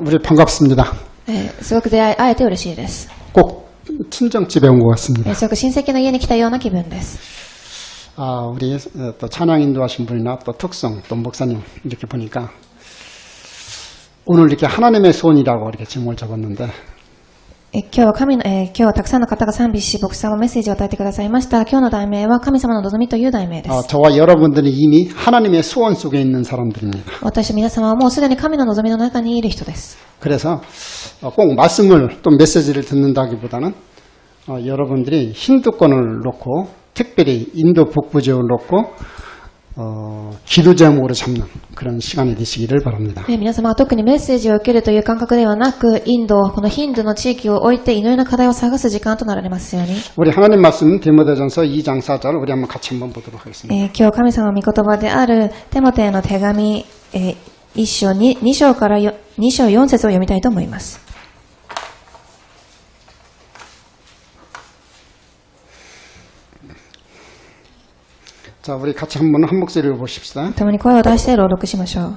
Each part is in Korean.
우리 반갑습니다. すごく会えて嬉しいです。 꼭 친정집에 온 것 같습니다. すごく親戚の家に来たような気分です。 우리 또 찬양 인도하신 분이나 또 특성, 또 목사님 이렇게 보니까 오늘 이렇게 하나님의 소원이라고 이렇게 제목을 적었는데 今日はたくさんの方が賛美し、牧師さんもメッセージを与えてくださいました。今日の題名は神様の望みという題名です。 저와 여러분들이 이미 하나님의 소원 속에 있는 사람들입니다. 私皆様はもうすでに神の望みの中にいる人です。 그래서 꼭 말씀을 또 메시지를 듣는다기보다는 여러분들이 힌두권을 놓고 특별히 인도 북부 지역을 놓고 기도 제목으로 잡는 그런 시간이 되시기를 바랍니다. 皆様は特にメッセージを受けるという感覚ではなく、このヒンドゥーの地域を置いて祈りの課題を探す時間となられますように。 우리 하나님 말씀 디모데전서 2장 4절 우리 한번 같이 한번 보도록 하겠습니다. 今日神様の御言葉であるテモテへの手紙、2章から2章4節を読みたいと思います。 자, 우리 같이 한번 한 목소리로 보십시다. 共に声を出して朗読しましょう。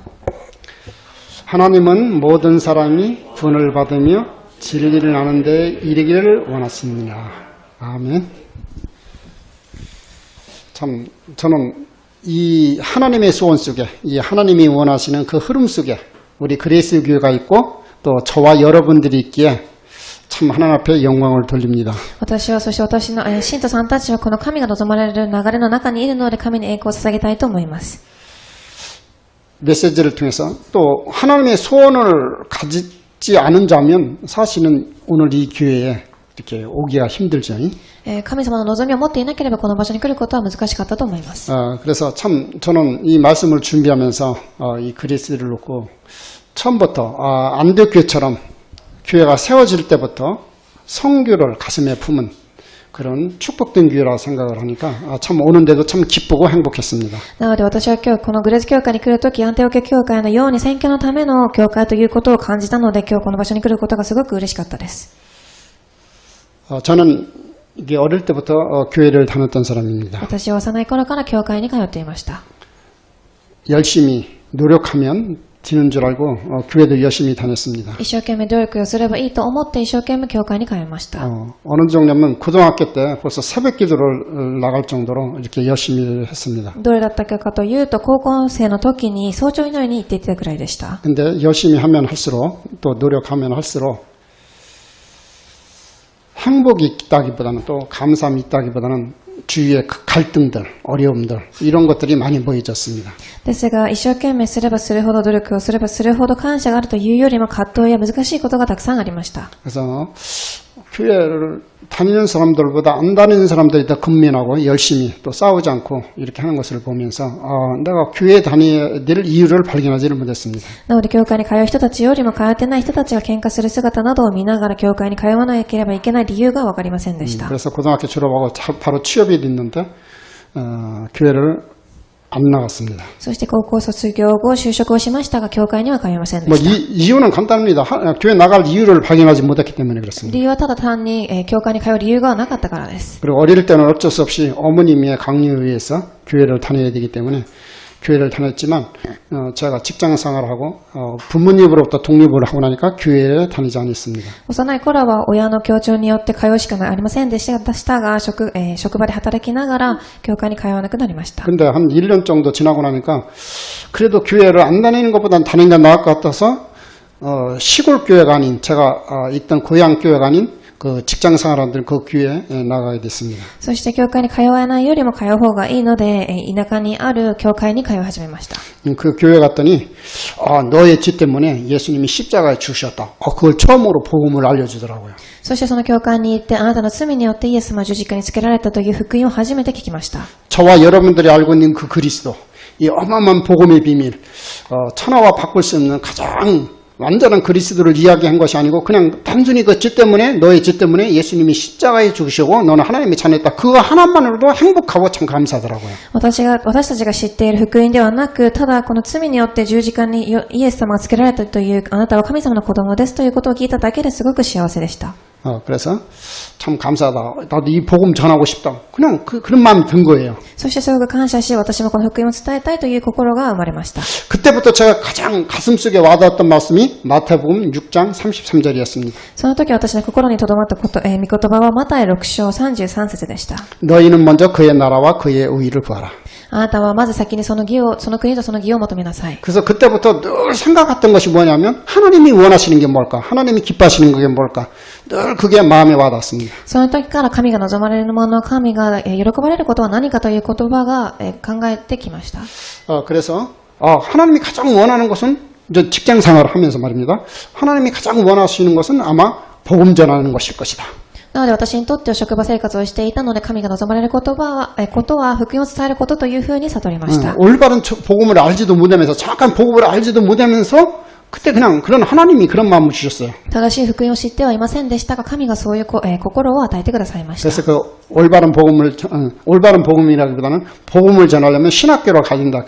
하나님은 모든 사람이 구원을 받으며 진리를 아는 데 이르기를 원하십니다. 아멘. 참 저는 이 하나님의 소원 속에 이 하나님이 원하시는 그 흐름 속에 우리 그레이스 교회가 있고 또 저와 여러분들이 있기에 참 하나님 앞에 영광을 돌립니다. 私はそして私の信徒さんたちはこの神が望まれる流れの中にいるので神に栄光を捧げたいと思います。 메시지를 통해서 또 하나님의 소원을 가지지 않은 자면 사실은 오늘 이 교회에 이렇게 오기가 힘들죠. 神様の望みを持っていなければこの場所に来ることは難しかったと思います。 그래서 참 저는 이 말씀을 준비하면서 이 그리스를 놓고 처음부터 안디옥교회처럼 교회가 세워질 때부터 성교를 가슴에 품은 그런 축복된 교회라고 생각을 하니까 참 오는데도 참 기쁘고 행복했습니다. なので私は今日このグレース教会に来るとき、アンテオケ教会のように選挙のための教会ということを感じたので、今日この場所に来ることがすごく嬉しかったです。 저는 이게 어릴 때부터 교회를 다녔던 사람입니다. 私は幼い頃から教会に通っていました。 열심히 노력하면 되는 줄 알고 교회도 열심히 다녔습니다. 一生懸命努力をすればいいと思って一生懸命教会に通いました。 어느 정도면 고등학교 때 벌써 새벽 기도를 나갈 정도로 이렇게 열심히 했습니다. どれだったかというと、高校生の時に早朝祈りに行っていたくらいでした。 근데 열심히 하면 할수록 또 노력하면 할수록 행복이 있다기보다는 또 감사함이 있다기보다는 주위의 갈등들, 어려움들 이런 것들이 많이 보여졌습니다. ですが、一生懸命すればするほど、努力をすればするほど感謝があるというよりも葛藤や難しいことがたくさんありました。 그래서 교회를 다니는 사람들보다 안 다니는 사람들이 더 근면하고 열심히 또 싸우지 않고 이렇게 하는 것을 보면서 내가 교회에 다녀야 될 이유를 발견하지를 못했습니다. なので、教会に通う人たちよりも通ってない人たちが喧嘩する姿などを見ながら、教会に通わなければいけない理由がわかりませんでした。 그래서 고등학교 졸업하고 바로 취업이 됐는데 교회를 안 나갔습니다. そして高校卒業後就職をしましたが、教会には通いませんでした。 이유는 간단합니다. 교회 나갈 이유를 발견하지 못했기 때문에 그렇습니다. 理由はただ単に、教会に通う理由がなかったからです。 그리고 어릴 때는 어쩔 수 없이 어머님의 강요에 의해서 교회를 다녀야 되기 때문에 교회를 다녔지만 제가 직장 생활을 하고 부모님으로부터 독립을 하고 나니까 교회에 다니지 않았습니다. 幼い頃は親の強調によって通うしかありませんでしたが、職場で働きながら教会に通わなくなりました。 근데 한 1년 정도 지나고 나니까 그래도 교회를 안 다니는 것보다는 다니는 게 나을 것 같아서 시골 교회가 아닌 제가 있던 고향 교회가 아닌 그 직장 생활하는 그 교회에 나가게 됐습니다. そして教会に通わないよりも通う方がいいので、田舎にある教会に通い始めました。 그 교회 갔더니 너의 죄 때문에 예수님이 십자가에 죽으셨다. 그걸 처음으로 복음을 알려주더라고요. そしてその教会に行って、あなたの罪によってイエス様は十字架につけられたという福音を初めて聞きました。 저와 여러분들이 알고 있는 그 그리스도, 이 어마어마한 복음의 비밀, 천하와 바꿀 수 없는 가장 완전한 그리스도를 이야기한 것이 아니고 그냥 단순히 그 죄 때문에 너의 죄 때문에 예수님이 십자가에 죽으시고 너는 하나님의 자녀였다. 그거 하나만으로도 행복하고 참 감사하더라고요. 私たちが知っている福音ではなく、ただこの罪によって十字架にイエス様がつけられたという、あなたは神様の子供ですということを聞いただけですごく幸せでした。 그래서 참 감사하다. 나도 이 복음 전하고 싶다. 그냥 그런 마음이 든 거예요. そしてすごく感謝し、私もこの福音を伝えたいという心が生まれました。 그때부터 제가 가장 가슴속에 와닿았던 말씀이 마태복음 6장 33절이었습니다. その時私の心に留まったこと、御言葉はマタイ6章33節でした。 너희는 먼저 그의 나라와 그의 의의를 구하라. あなたはまず先にその国とその義を求めなさい。 그래서 그때부터 늘 생각했던 것이 뭐냐면 하나님이 원하시는 게 뭘까? 하나님이 기뻐하시는 게 뭘까? 늘 그게 마음에 와닿습니다. その時から神が望まれるもの、神が喜ばれることは何かという言葉が考えてきました。 그래서 하나님이 가장 원하는 것은 이제 직장 생활을 하면서 말입니다. 하나님이 가장 원하시는 것은 아마 복음 전하는 것일 것이다. なので私にとっては職場生活をしていたので神が望まれることは福音を伝えることというふうに悟りました。 올바른 복음을 알지도 못하면서 정확한 복음을 알지도 못하면서 그때 그냥 그런 하나님이 그런 마음을 주셨어요. 正しい福音を知ってはいませんでしたが神がそういう心を与えてくださいました。 그래서 그 올바른 복음이라기보다는 복음을 전하려면 신학교를 가진다.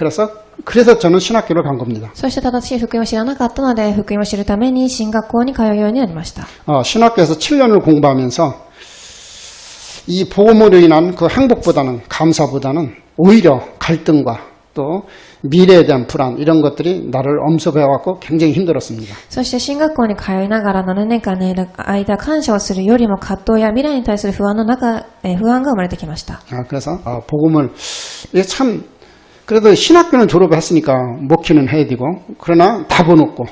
그래서 저는 신학교를 간 겁니다. そして正しい福音を知らなかったので福音を知るために進学校に通うようになりました。 신학교에서 7년을 공부하면서 이 복음으로 인한 그 행복보다는 감사보다는 오히려 갈등과 또 미래에 대한 불안 이런 것들이 나를 엄습해왔고 굉장히 힘들었습니다. そして進学校に通いながら7年間の間感謝をするよりも葛藤や未来に対する不安が生まれてきました。 그래서 복음을 참 그래도 신학교는 졸업했으니까 목회는 해야 되고 그러나 답은 없고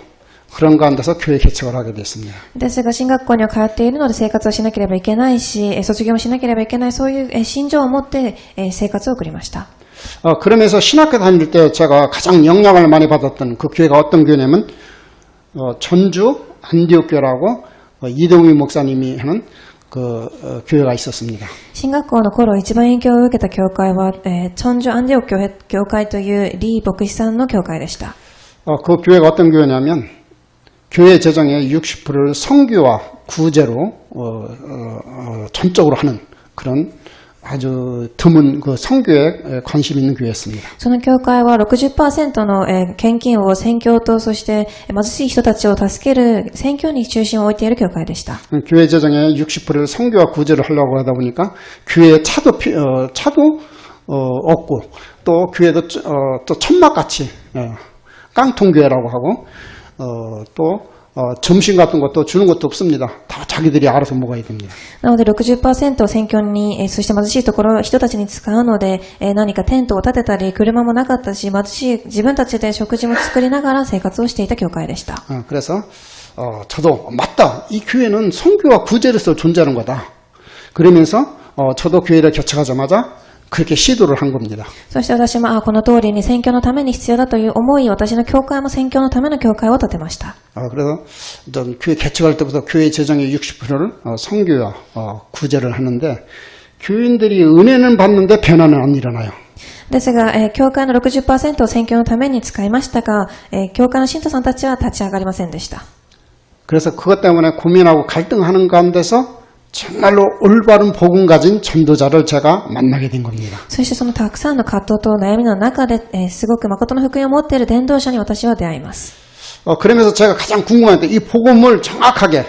그런 가운데서 교회 개척을 하게 됐습니다. ですが進学校には通っているので生活をしなければいけないし卒業もしなければいけないそういう心情を持って生活を送りました。 그러면서 신학교 다닐 때 제가 가장 영향을 많이 받았던 그 교회가 어떤 교회냐면 전주 안디옥교라고 이동희 목사님이 하는 그 교회가 있었습니다. 進学校の頃一番影響を受けた教会は전주 안디옥教会というリ牧師さんの教会でした。 그 교회가 어떤 교회냐면 교회 재정의 60%를 성교와 구제로 전적으로 하는 그런 아주 드문 그 성교에 관심 있는 교회였습니다. その教会は 60% の献金を宣教とそして貧しい人たちを助ける宣教に中心を置いている教会でした。 교회 재정의 60%를 성교와 구제를 하려고 하다 보니까 교회에 차도 없고 또 교회도 또 천막같이 깡통교회라고 하고 또 점심 같은 것도 주는 것도 없습니다. 다 자기들이 알아서 먹어야 됩니다. なので 60% を宣教にそして貧しいところ人たちに使うので何かテントを建てたり車もなかったし貧しい自分たちで食事も作りながら生活をしていた教会でした。 그래서 저도 맞다. 이 교회는 선교와 구제로서 존재하는 거다. 그러면서 저도 교회를 개척하자마자 그렇게 시도를 한 겁니다. そして私もこの通りに宣教のために必要だという思い私の教会も宣教のための教会を建てました。 그래서 전 교회 개척할 때부터 교회 재정의 60%를 선교와 구제를 하는데 교인들이 은혜는 받는데 변화는 안 일어나요. ですが、教会の 60% を宣教のために使いましたが、教会の信徒さんたちは立ち上がりませんでした。 그래서 그것 때문에 고민하고 갈등하는 가운데서 정말로 올바른 복음 가진 전도자를 제가 만나게 된 겁니다. そしてそのたくさんの葛藤と悩みの中で、すごく誠の福音を持っている伝道者に私は出会います。 그러면서 제가 가장 궁금했던 이 복음을 정확하게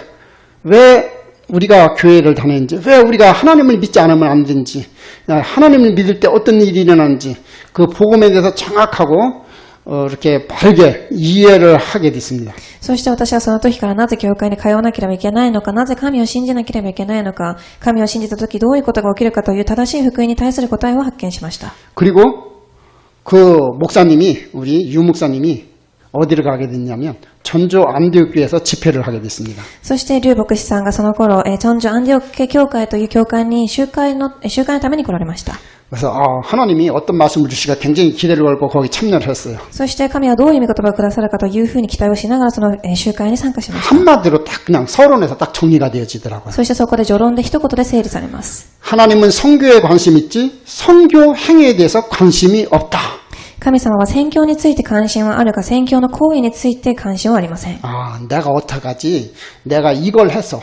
왜 우리가 교회를 다니는지, 왜 우리가 하나님을 믿지 않으면 안 되는지, 하나님을 믿을 때 어떤 일이 일어나는지 그 복음에 대해서 정확하고 이렇게 바르게 이해를 하게 됐습니다. そして私はその時からなぜ教会に通わなければいけないのか、なぜ神を信じなければいけないのか、神を信じた時どういうことが起きるかという正しい福音に対する答えを発見しました。 그리고 그 목사님이 우리 유 목사님이 어디를 가게 됐냐면 전주 안디옥교에서 집회를 하게 됐습니다. そして劉牧師さんがその頃、전주 안디옥教会という教会に集会のために来られました。 그래서 하나님이 어떤 말씀을 주시가 굉장히 기대를 걸고 거기 참여를 했어요. そして神はどういう御言葉をくださるかというふうに期待をしながらその集会に参加しました。 한마디로 딱 그냥 서론에서 딱 정리가 되어지더라고요. そしてそこで序論で一言で整理されます。 하나님은 선교에 관심 있지 선교 행위에 대해서 관심이 없다. 神様は宣教について関心はあるが宣教の行為について関心はありません。 내가 어떡하지? 내가 이걸 해서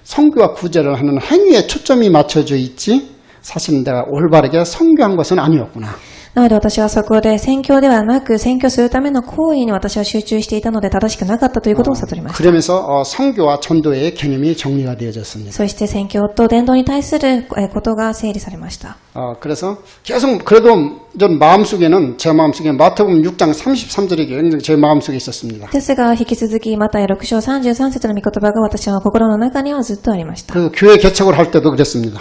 선교와 구제를 하는 행위에 초점이 맞춰져 있지 사실은 내가 올바르게 선교한 것은 아니었구나. なので私はそこで宣教ではなく宣教するための行為に私は集中していたので正しくなかったということを悟りました。 그러면서 선교와 전도의 개념이 정리가 되어졌습니다. そして宣教と伝道に対することが整理されました。 그래서 계속 그래도 전 마음속에는 제 마음속에 마태복음 6장 33절이 제 마음속에 있었습니다. ですが引き続きマタイ6章33節の御言葉が私の心の中にはずっとありました。 그리고 교회 개척을 할 때도 그랬습니다.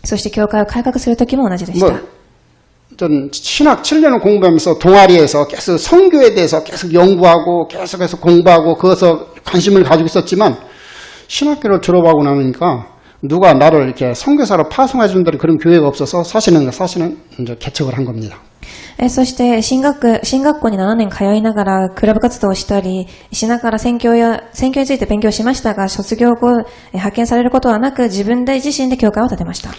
そして教会を改革する時も同じでした。 전 신학 7년을 공부하면서 동아리에서 계속 선교에 대해서 계속 연구하고 계속해서 공부하고 그것에 관심을 가지고 있었지만 신학교를 졸업하고 나니까 누가 나를 이렇게 선교사로 파송해 준다는 그런 교회가 없어서 사실은 이제 개척을 한 겁니다. そして進学校に7年通いながらクラブ活動をしたりしながら宣教について勉強しましたが卒業後派遣されることはなく自身で教会を建てました。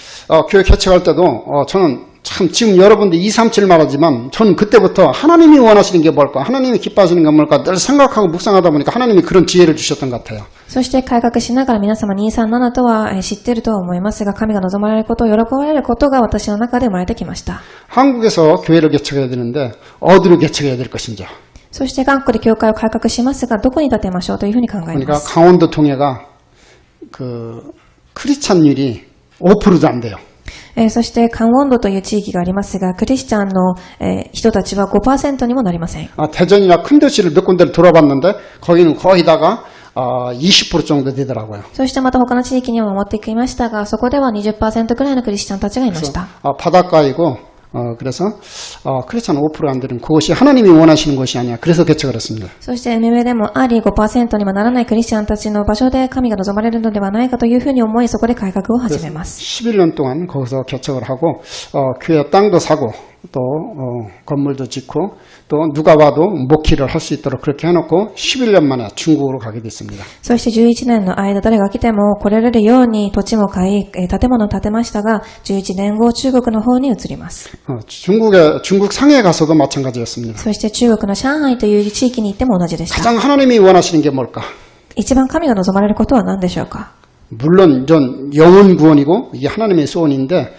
교회 개척할 때도 저는 참 지금 여러분들 237 말하지만 저는 그때부터 하나님이 원하시는 게 뭘까 하나님이 기뻐하시는 게 뭘까 늘 생각하고 묵상하다 보니까 하나님이 그런 지혜를 주셨던 것 같아요. そして改革しながら皆様237とは知っていると思いますが神が望まれることを喜ばれることが私の中で生まれてきました。 한국에서 교회를 개척해야 되는데 어디로 개척해야 될 것인지. そして韓国で教会を改革しますがどこに建てましょうというふうに考えます。 그러니까 강원도 통해가 그 크리스찬율이 5%도 안 돼요. そしてカンウォンドという地域がありますがクリスチャンの人たちは 5% にもなりません。 대전이나 큰 도시를 몇 군데를 돌아봤는데 거기는 거의다가 20% 정도 되더라고요. そしてまた他の地域にも持ってきましたがそこでは 20% くらいのクリスチャンたちがいました。 바닷가이고 그래서 크리스찬 5% 안 되는 그것이 하나님이 원하시는 것이 아니야. 그래서 개척을 했습니다. そして海辺でもあり 5% にもならないクリスチャンたちの場所で神が望まれるのではないかというふうに思いそこで改革を始めます。 11년 동안 거기서 개척을 하고 교회 땅도 사고 또 건물도 짓고 또 누가 와도 목회를 할 수 있도록 그렇게 해놓고 11년 만에 중국으로 가게 됐습니다. そして11年の間誰が来ても来られるように土地も買い建物を建てましたが11年後中国の方に移ります。 중국 상해에 가서도 마찬가지였습니다. そして中国の上海という地域に行っても同じでした。 가장 하나님이 원하시는 게 뭘까? 一番神が望まれることは何でしょうか。 물론 전 영혼 구원이고 이게 하나님의 소원인데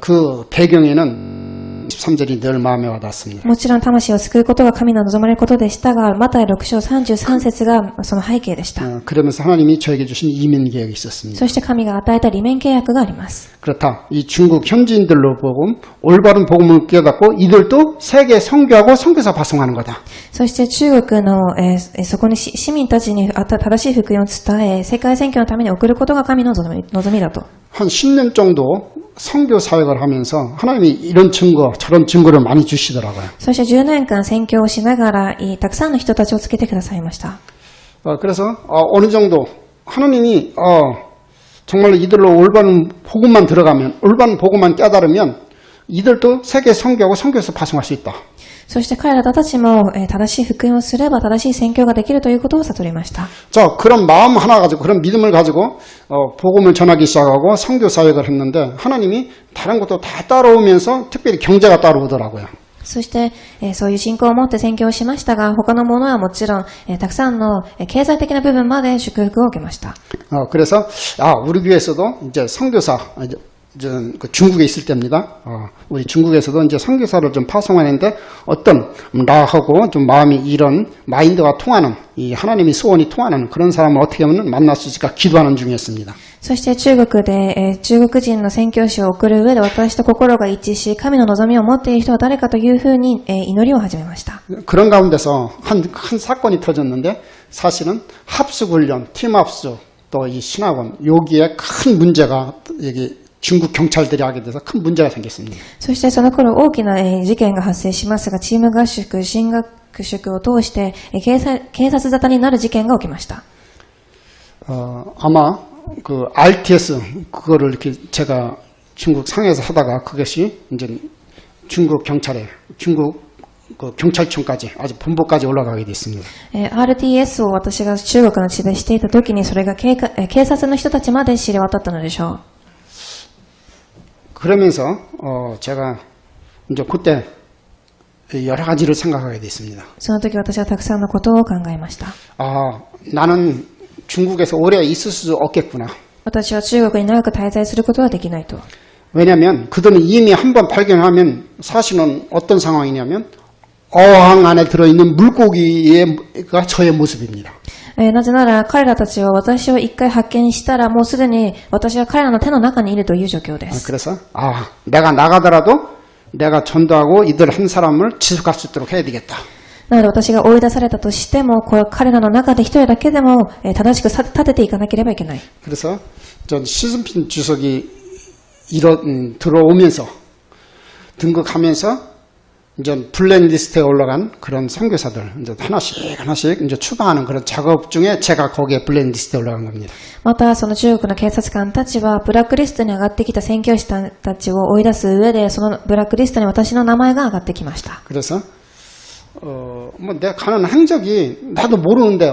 그 배경에는 13절이 늘 마음에 와닿습니다. もちろん魂を救うことが神の望まれることでしたがマタイ6章33節がその背景でした。 그러면서 하나님이 저에게 주신 이민 계획이 있었습니다. そして神が与えた利免契約があります。 그렇다. 이 중국 현지인들로 복음, 올바른 복음을 깨닫고 이들도 세계 선교하고 선교사 파송하는 거다. そして中国の、そこに市民たちに正しい福音を伝え世界選挙のために送ることが神の望みだと。 한 10년 정도 선교 사역을 하면서 하나님이 이런 증거, 저런 증거를 많이 주시더라고요. そして10年間宣教をしながらたくさんの人たちをつけてくださいました。 그래서 어느 정도 하나님이 정말로 이들로 올바른 복음만 들어가면 올바른 복음만 깨달으면 이들도 세계 선교하고 선교에서 파송할 수 있다. そして彼らたちも正しい福音をすれば正しい宣教ができるということを悟りました。 자, 그런 마음 하나 가지고 그런 믿음을 가지고 복음을 전하기 시작하고 선교 사역을 했는데 하나님이 다른 것도 다 따라오면서 특별히 경제가 따라오더라고요. そして、そういう信仰を持って宣教をしましたが他のものはもちろん、たくさんの経済的な部分まで祝福を受けました。 그래서 우리 교회에서도 이제 선교사 그 중국에 있을 때입니다. 우리 중국에서도 이제 선교사를 좀 파송하는데 어떤 나하고 좀 마음이 이런 마인드가 통하는 이 하나님의 소원이 통하는 그런 사람을 어떻게 하면 만날 수 있을까 기도하는 중이었습니다. そして中国で、中国人の宣教師を送る上で私と心が一致し神の望みを持っている人は誰かというふうに、祈りを始めました。 그런 가운데서 큰 사건이 터졌는데 사실은 합숙훈련, 팀합숙 또 이 신학원 여기에 큰 문제가 여기 중국 경찰들이 하게 돼서 큰 문제가 생겼습니다. そしてその頃大きな事件が発生しますがチーム合宿、進学宿を通して警察沙汰になる事件が起きました。 아마 그 RTS 그거를 이렇게 제가 중국 상해에서 하다가 그것이 이제 중국 경찰에 중국 그 경찰청까지 아주 본부까지 올라가게 됐습니다. RTS を私が中国の地でしていた時にそれが警察の人たちまで知れ渡ったのでしょう。 그러면서 제가 이제 그때 여러 가지를 생각하게 됐습니다. その時私はたくさんのことを考えました。 나는 중국에서 오래 있을 수 없겠구나. 私は中国に長く滞在することはできないと。 왜냐하면 그들은 이미 한번 발견하면 사실은 어떤 상황이냐면 어항 안에 들어있는 물고기가 저의 모습입니다. なぜなら彼らたちは私を一回発見したらもうすでに私は彼らの手の中にいるという状況です。 그래서 내가 나가더라도 내가 전도하고 이들 한 사람을 지속할 수 있도록 해야 되겠다. なので私が追い出されたとしても彼らの中で一人だけでも正しく立てていかなければいけない。 그래서 전 시진핑 주석이 들어오면서 등극하면서 이제 블랙리스트에 올라간 그런 선교사들 이제 하나씩 이제 추방하는 그런 작업 중에 제가 거기에 블랙리스트에 올라간 겁니다. またその中国の警察官たちはブラックリストに上がってきた宣教師たちを追い出す上でそのブラックリストに私の名前が上がってきました。 그래서 뭐 내가 가는 행적이 나도 모르는데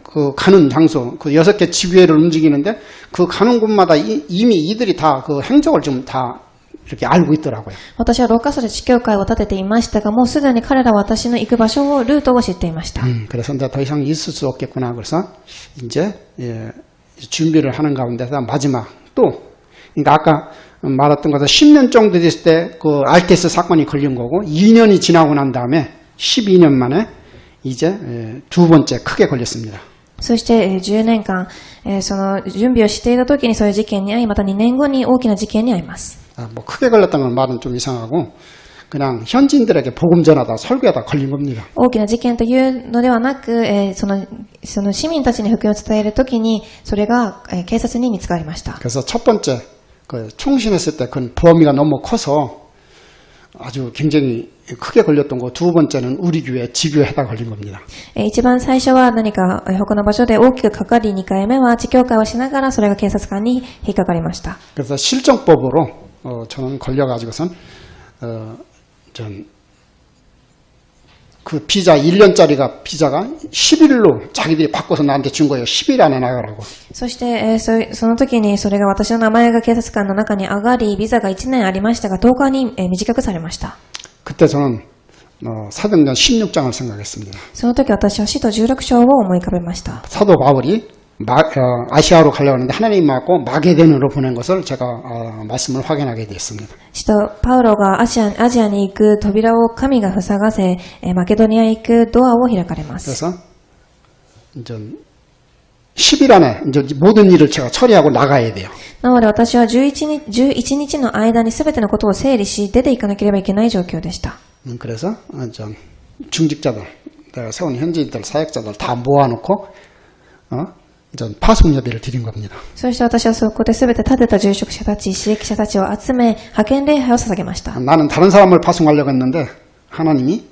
그 가는 장소 그 6개 지구회를 움직이는데 그 가는 곳마다 이미 이들이 다 그 행적을 좀 다 이렇게 알고 있더라고요. 私は6カ所で地教会を立てていましたがもうすでに彼らは私の行く場所をルートを知っていました。 그래서 이제 더 이상 있을 수 없겠구나. 그래서 이제 준비를 하는 가운데서 마지막 또 그러니까 아까 말했던 것은 10년 정도 됐을 때 그 알테스 사건이 걸린 거고 2년이 지나고 난 다음에 12년 만에 이제 두 번째 크게 걸렸습니다. そして10年間その準備をしていた時にそういう事件に遭いまた2年後に大きな事件に遭います。 뭐 크게 걸렸다는 말은 좀 이상하고 그냥 현지인들에게 복음 전하다 설교하다 걸린 겁니다. 大きな事件というのではなくその市民たちに福音を伝える時にそれが警察に見つかりました。 그래서 첫 번째 그 총신했을 때 그 범위가 너무 커서 아주 굉장히 크게 걸렸던 거 두 번째는 우리 교회 지교회에다 걸린 겁니다. 一番最初は何か他の場所で大きくかかり2回目は地教会をしながらそれが警察官に引っかかりました。 그래서 실정법으로 저는 걸려가지고선 전 그 비자 1년짜리가 비자가 10일로 자기들이 바꿔서 나한테 준 거예요. 10일 안에 나가라고. そしてその時にそれが私の名前が警察官の中に上がりビザが1年ありましたが10日に短くされました。 그때 저는 사도행전 16장을 생각했습니다. その時私は使徒16章を思い浮かべました。 사도 바울이 아시아로 가려고 하는데 하나님 맞고 마게덴으로 보낸 것을 제가 말씀을 확인하게 됐습니다. 使徒パウロがアジアに行く扉を神が塞がせマケドニアへ行くドアを開かれます。 그래서 이제 10일 안에 이제 모든 일을 제가 처리하고 나가야 돼요. なので私は11日の間に全てのことを整理し出ていかなければいけない状況でした。 그래서 중직자들, 내가 세운 현지인들, 사역자들 다 모아놓고 파송 예배를 드린 겁니다. そして私はそこで全て立てた住職者たち、刺激者たちを集め派遣礼拝を捧げました。 나는 다른 사람을 파송하려고 했는데 하나님이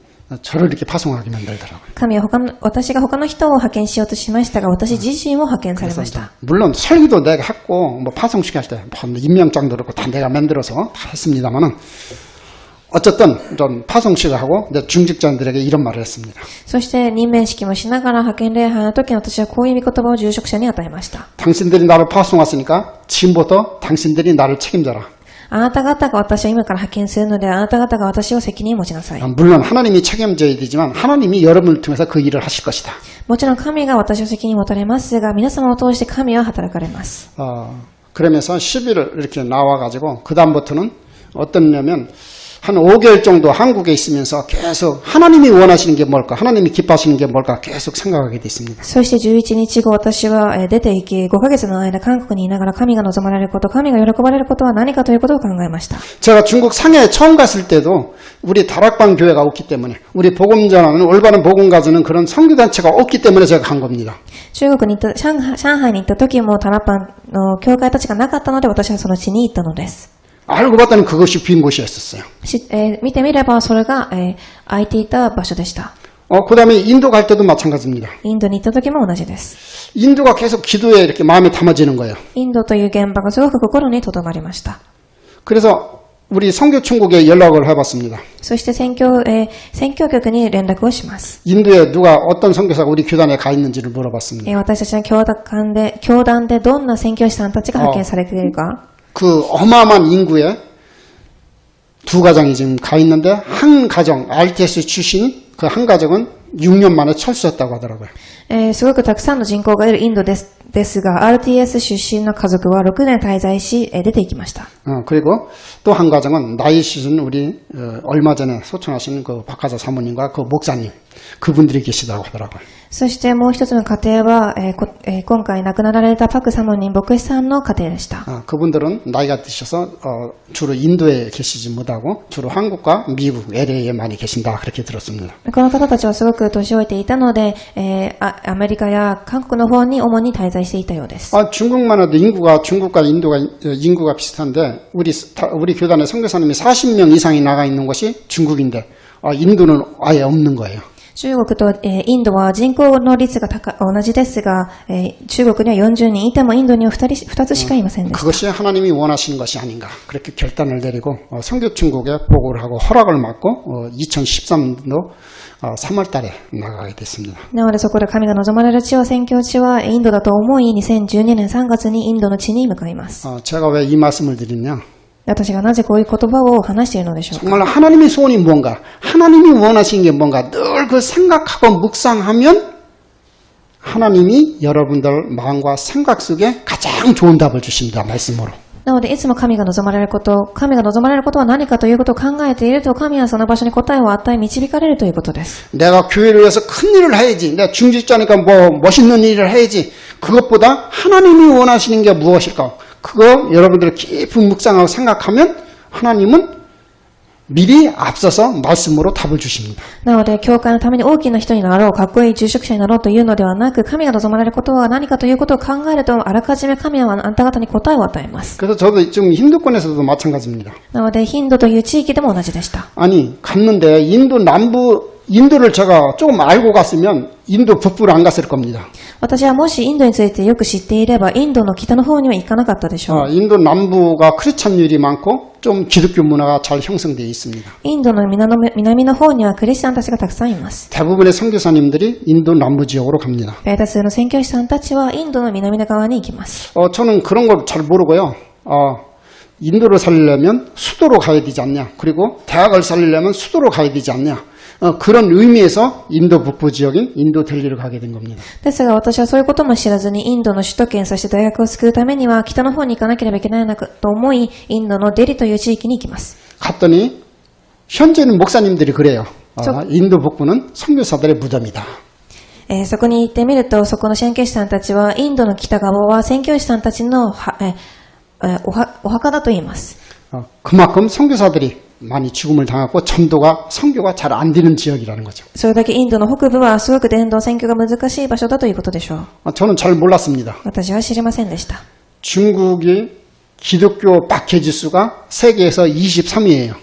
저를 이렇게 파송하게 만들더라고요. 神は私が他の人を派遣しようとしましたが私自身を派遣されました。 물론 설교도 내가 했고 뭐 파송식 할 때 임명장도 그렇고 다 내가 만들어서 다 했습니다만은 어쨌든 좀 파송식을 하고 중직자들에게 이런 말을 했습니다. そして任命式もしながら派遣礼拝の時に私はこういう御言葉を住職者に与えました。 당신들이 나를 파송했으니까 지금부터 당신들이 나를 책임져라. あなた方が私を今から派遣するのであなた方が私を責任を持ちなさい。 물론 하나님이 책임져야 되지만 하나님이 여러분을 통해서 그 일을 하실 것이다. もちろん神が私を責任を持たれますが皆様を通して神は働かれます。 그러면서 10일을 이렇게 나와가지고 그 다음부터는 어떻냐면 한 5개월 정도 한국에 있으면서 계속 하나님이 원하시는 게 뭘까, 하나님이 기뻐하시는 게 뭘까 계속 생각하게 됐습니다. そして11日後私は出て行き5ヶ月の間韓国にいながら神が望まれること、神が喜ばれることは何かということを考えました。 제가 중국 상해에 처음 갔을 때도 우리 다락방 교회가 없기 때문에 우리 복음 전하는 올바른 복음 가지는 그런 선교단체가 없기 때문에 제가 간 겁니다. 中国に行った、上海に行った時もタラパンの教会たちがなかったので私はその地に行ったのです。 알고 봤더니 그것이 빈 곳이었었어요. 見てみればそれが、空いていた場所でした。 그 다음에 인도 갈 때도 마찬가지입니다. インドに行った時も同じです。 인도가 계속 기도에 이렇게 마음에 담아지는 거예요. インドという現場がすごく心に留まりました。 그래서 우리 선교총국에 연락을 해봤습니다. そして宣教局に連絡をします。 인도에 누가 어떤 선교사가 우리 교단에 가 있는지를 물어봤습니다. 私たちの教団でどんな宣教師さんたちが派遣されているか。 그 어마어마한 인구에 두 가정이 지금 가 있는데 한 가정 RTS 출신이 그 한 가족은 6년 만에 철수했다고 하더라고요. すごくたくさんの人口がいるインドですが、RTS 出身の家族は6年滞在し、出て行きました。 그리고 또 한 가정은 나이 있으신 우리 얼마 전에 소천하신 그 박하자 사모님과 그 목사님 그분들이 계시다고 하더라고요. そしてもう一つの家庭は、今回亡くなられたパクサモニン牧師さんの家庭でした。 그분들은 나이가 드셔서 주로 인도에 계시지 못하고 주로 한국과 미국, LA에 많이 계신다 그렇게 들었습니다. この方たちはすごく年老いていたので、アメリカや韓国の方に主に滞在していたようです。 중국만 해도 인구가 중국과 인도가 인구가 비슷한데 우리 교단에 선교사님이 40명 이상이 나가 있는 곳이 중국인데 인도는 아예 없는 거예요. 中国と、インドは人口の率が同じですが、中国には40人いてもインドには2つしかいませんでした。 그것이 하나님이 원하시는 것이 아닌가 그렇게 결단을 내리고 선교충국에 보고를 하고 허락을 받고 2013년도 3월 달에 나가게 됐습니다. なのでそこで神が望まれる地は宣教地はインドだと思い、2012年3月にインドの地に向かいます。 제가 왜 이 말씀을 드리냐? 私がなぜこういう言葉を話しているのでしょうか。 정말 하나님의 소원이 뭔가, 하나님이 원하시는 게 뭔가 늘 그 생각하고 묵상하면 하나님이 여러분들 마음과 생각 속에 가장 좋은 답을 주십니다. 말씀으로. なので、いつも神が望まれること、神が望まれることは何かということを考えていると、神はその場所に答えを与え導かれるということです。 내가 교회를 위해서 큰 일을 해야지. 내가 중직자니까 뭐 멋있는 일을 해야지. 그것보다 하나님이 원하시는 게 무엇일까? 그거 여러분들 깊은 묵상하고 생각하면 하나님은 미리 앞서서 말씀으로 답을 주십니다. なので、教会のために大きな人になろう、かっこいい住職者になろうというのではなく、神が望まれることは何かということを考えると、あらかじめ神はあんた方に答えを与えます。 그래서 저도 지금 힌두권에서도 마찬가지입니다. なので、ヒンドという地域でも同じでした。 아니 갔는데 인도를 제가 조금 알고 갔으면 인도 북부를 안 갔을 겁니다. 私はもしインドについてよく知っていれば、インドの北の方には行かなかったでしょう。 인도 남부가 크리스찬율이 많고 좀 기독교 문화가 잘 형성되어 있습니다. インドの南の方にはクリスチャンたちがたくさんいます。 대부분의 선교사님들이 인도 남부 지역으로 갑니다. 大多数の宣教師さんたちはインドの南の側に行きます。 저는 그런 걸 잘 모르고요. 인도를 살리려면 수도로 가야 되지 않냐. 그리고 대학을 살리려면 수도로 가야 되지 않냐. 그런 의미에서 인도 북부 지역인 인도 델리를 가게 된 겁니다. ですが私はそういうことも知らずにインドの首都圏そして大学を救うためには北の方に行かなければいけないなと思いインドのデリという地域に行きます。 갔더니 현재는 목사님들이 그래요. 인도 북부는 선교사들의 무덤이다. そこに行ってみるとそこの宣教師さんたちはインドの北側は宣教師さんたちのお墓だと言います。 그만큼 선교사들이 많이 죽음을 당하고 선교가 잘 안 되는 지역이라는 거죠. それだけインドの北部はすごく伝道宣教が難しい場所だということでしょう。 저는 잘 몰랐습니다. 私は知りませんでした。 중국이 기독교 박해 지수가 세계에서 23위예요.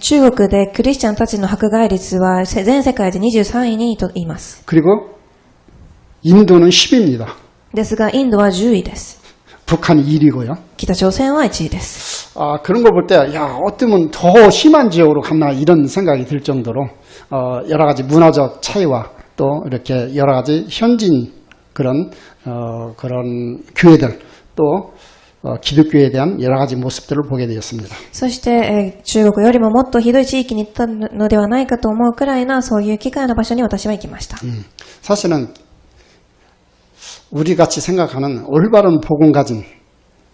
中国でクリスチャンたちの迫害率は全世界で23位にと言います。 그리고 인도는 10위입니다. ですがインドは10位です。 북한이 1위고요. 北朝鮮は1位です。 그런 걸 볼 때, 어쩌면 더 심한 지역으로 갔나 이런 생각이 들 정도로, 여러 가지 문화적 차이와 또 이렇게 여러 가지 현지인 그런 교회들 또 기독교에 대한 여러 가지 모습들을 보게 되었습니다. そして、中国よりももっとひどい地域に行ったのではないかと思うくらいなそういう機会の場所に私は行きました。 사실은 우리같이 생각하는 올바른 복음 가진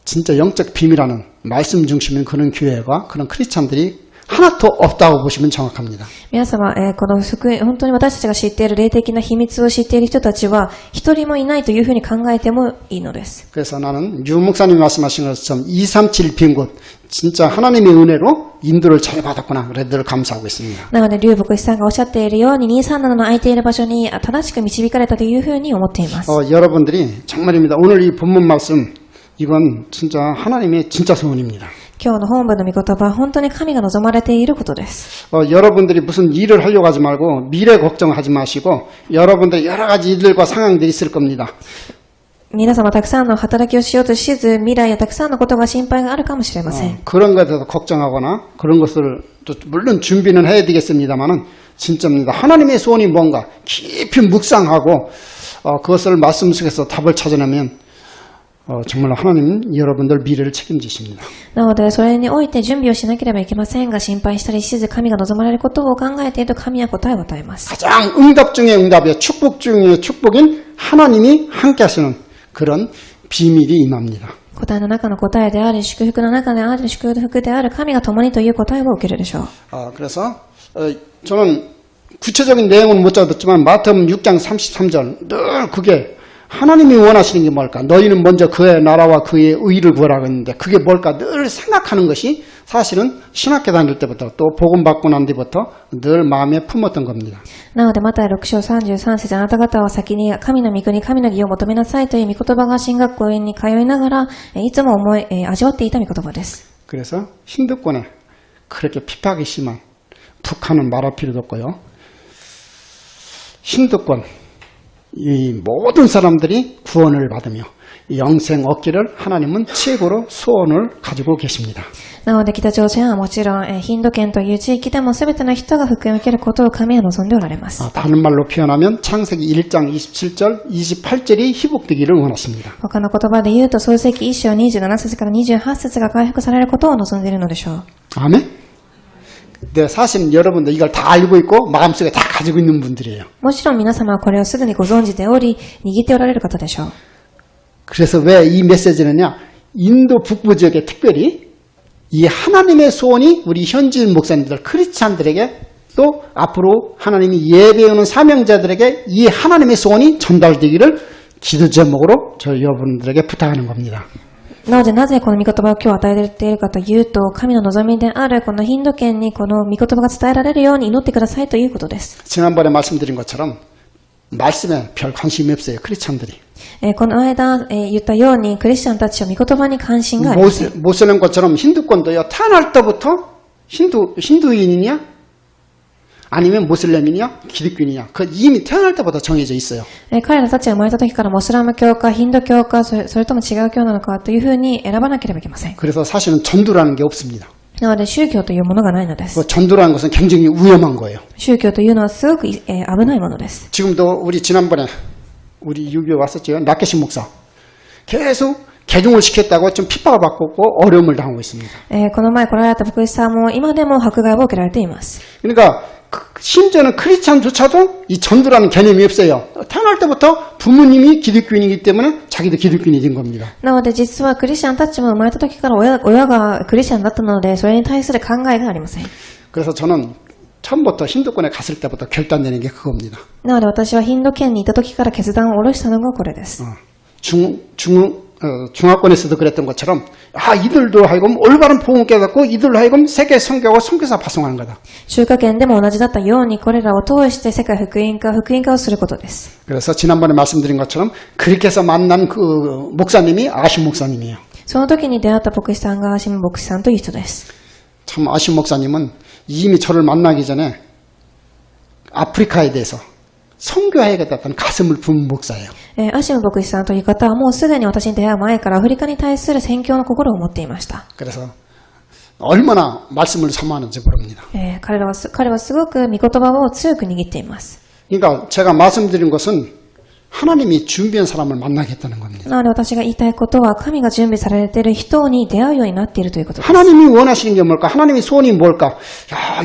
진짜 영적 비밀하는 말씀 중심인 그런 교회가 그런 크리스찬들이 하나도 없다고 보시면 정확합니다. 皆様、この福音、本当に私たちが知っている霊的な秘密を知っている人たちは一人もいないというふうに考えてもいいのです。 그래서 나는 유 목사님이 말씀하신 것처럼 237 빈 곳 진짜 하나님의 은혜로 인도를 잘 받았구나 그래 늘 감사하고 있습니다. なので劉牧師さんがおっしゃっているように237の空いている場所に正しく導かれたというふうに思っています。 여러분들이 정말입니다. 오늘 이 본문 말씀 이건 진짜 하나님의 진짜 소원입니다. 今日の本文の御言葉は本当に神が望まれていることです。 여러분들이 무슨 일을 하려고 하지 말고 미래 걱정하지 마시고 여러분들 여러 가지 일들과 상황들이 있을 겁니다. 皆様たくさんの働きをしようとしず未来やたくさんのことが心配があるかもしれません。 그런 것에 대해서 걱정하거나 그런 것을 또 물론 준비는 해야 되겠습니다만은 진짜입니다. 하나님의 소원이 뭔가 깊이 묵상하고 그것을 말씀 속에서 답을 찾아내면 정말 하나님은 여러분들 미래를 책임지십니다. なので、それにおいて準備をしなければいけませんが、心配したりしず、神が望まれることを考えていると、神は答えを与えます。 가장 응답 중에 응답이요, 축복 중에 축복인 하나님이 함께 하시는 그런 비밀이 임합니다. 答えの中の答えであり、祝福の中であり、祝福である神が共にという答えを受けるでしょう。 그래서 저는 구체적인 내용은 못 잡았지만 마태복음 6장 33절 늘 그게 하나님이 원하시는 게 뭘까? 너희는 먼저 그의 나라와 그의 의를 구하라고 했는데 그게 뭘까? 늘 생각하는 것이 사실은 신학교 다닐 때부터 또 복음 받고 난 뒤부터 늘 마음에 품었던 겁니다. なので、マタイ6章33節、あなた方は先に神の御国、神の義を求めなさいという御言葉が進学校に通いながら、いつも味わっていた御言葉です。 그래서 힌두권에 그렇게 핍박이 심한 북한은 말할 필요도 없고요. 힌두권 이 모든 사람들이 구원을 받으며 영생 얻기를 하나님은 최고로 소원을 가지고 계십니다. なので、北朝鮮はもちろん、ヒンド圏という地域でも全ての人が福音を受けることを神は望んでおられます。 다른 말로 표현하면 창세기 1장 27절, 28절이 회복되기를 원하십니다. 他の言葉で言うと、創世記1章27節から28節が回復されることを望んでいるのでしょう。 아멘? 근데 사실 여러분들 이걸 다 알고 있고 마음속에 다 가지고 있는 분들이에요. もちろん皆様はこれをすでにご存知でおり、握っておられる方でしょう。 그래서 왜 이 메시지는요, 인도 북부 지역에 특별히 이 하나님의 소원이 우리 현지인 목사님들, 크리스찬들에게 또 앞으로 하나님이 예배하는 사명자들에게 이 하나님의 소원이 전달되기를 기도 제목으로 저희 여러분들에게 부탁하는 겁니다. なので、なぜこの御言葉を今日与えているかというと、神の望みであるこのヒンド圏にこの御言葉が伝えられるように祈ってくださいということです。 지난번에 말씀드린 것처럼 말씀에 별 관심이 없어요, 크리스찬들이. この間、言ったようにクリスチャンたちは御言葉に関心がありません。 모슬렘 것처럼 힌두권도요, 태어날 때부터 힌두인이냐 아니면 모슬렘이냐 기독교인이냐 그 이미 태어날 때부터 정해져 있어요. 彼らたちは生まれた時からモスラム教かヒンド教かそれとも違う教なのかというふうに選ばなければいけません。 그래서 사실은 전도라는 게 없습니다. なので宗教というものがないのです。 전도라는 것은 굉장히 위험한 거예요. 宗教というのはすごく危ないものです。 지금도 우리 지난번에 우리 유교에 왔었죠. 라케신 목사 계속 개종을 시켰다고 좀 핍박을 받고 있고 어려움을 당하고 있습니다. この前来られた牧師さんも今でも迫害を受けられています。 그러니까 심지어는 크리스찬조차도 이 전도라는 개념이 없어요. 태어날 때부터 부모님이 기독교인이기 때문에 자기도 기독교인이 된 겁니다. なので実はクリスチャンたちも生まれた時から親がクリスチャンだったので、それに対する考えがありません。 그래서 저는 처음부터 힌두권에 갔을 때부터 결단되는 게 그겁니다. なので私はヒンド圏にいた時から決断を下ろしたのがこれです。 중화권에서도 그랬던 것처럼 이들도 하여금 올바른 복음 깨닫고 이들로 하여금 세계 선교하고 선교사 발송하는 거다. 中華圏でも同じだったようにこれらを通して世界福音化をすることです。 그래서 지난번에 말씀드린 것처럼 그렇게 해서 만난 그 목사님이 아심 목사님이에요. その時に出会った牧師さんがアシム牧師さんという人です。 참 아심 목사님은 이미 저를 만나기 전에 아프리카에 대해서 선교해야겠다는 가슴을 부은 목사예요. アシム牧師さんという方はもうすでに私に出会う前からアフリカに対する宣教の心を持っていました。 그래서 얼마나 말씀을 사모하는지 모릅니다. 彼はすごく御言葉を強く握っています。 그러니까 제가 말씀드린 것은 하나님이 준비한 사람을 만나겠다는 겁니다. なので私が言いたいことは神が準備されている人に出会うようになっているということです。 하나님이 원하시는 게 뭘까? 하나님의 소원이 뭘까?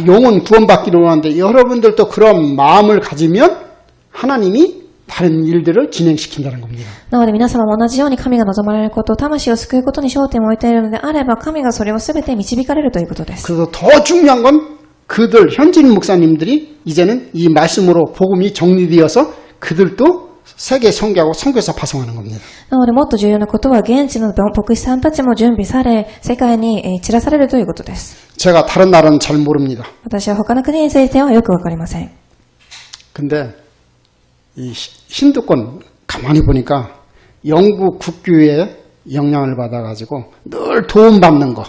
영혼 구원받기를 원하는데 여러분들도 그런 마음을 가지면 하나님이 다른 일들을 진행시킨다는 겁니다. なので皆様も同じように神が望まれること、魂を救うことに焦点を置いているのであれば、神がそれを全て導かれるということです。 그래서 더 중요한 건 그들 현지인 목사님들이 이제는 이 말씀으로 복음이 정리되어서 그들도 세계 선교하고 선교사 파송하는 겁니다. なのでもっと重要なことは現地の牧師さんたちも準備され、世界に散らされるということです。 제가 다른 나라는 잘 모릅니다. 私は他の国についてはよくわかりません。 근데 이 힌두권 가만히 보니까 영국 국교의 영향을 받아가지고 늘 도움받는 거,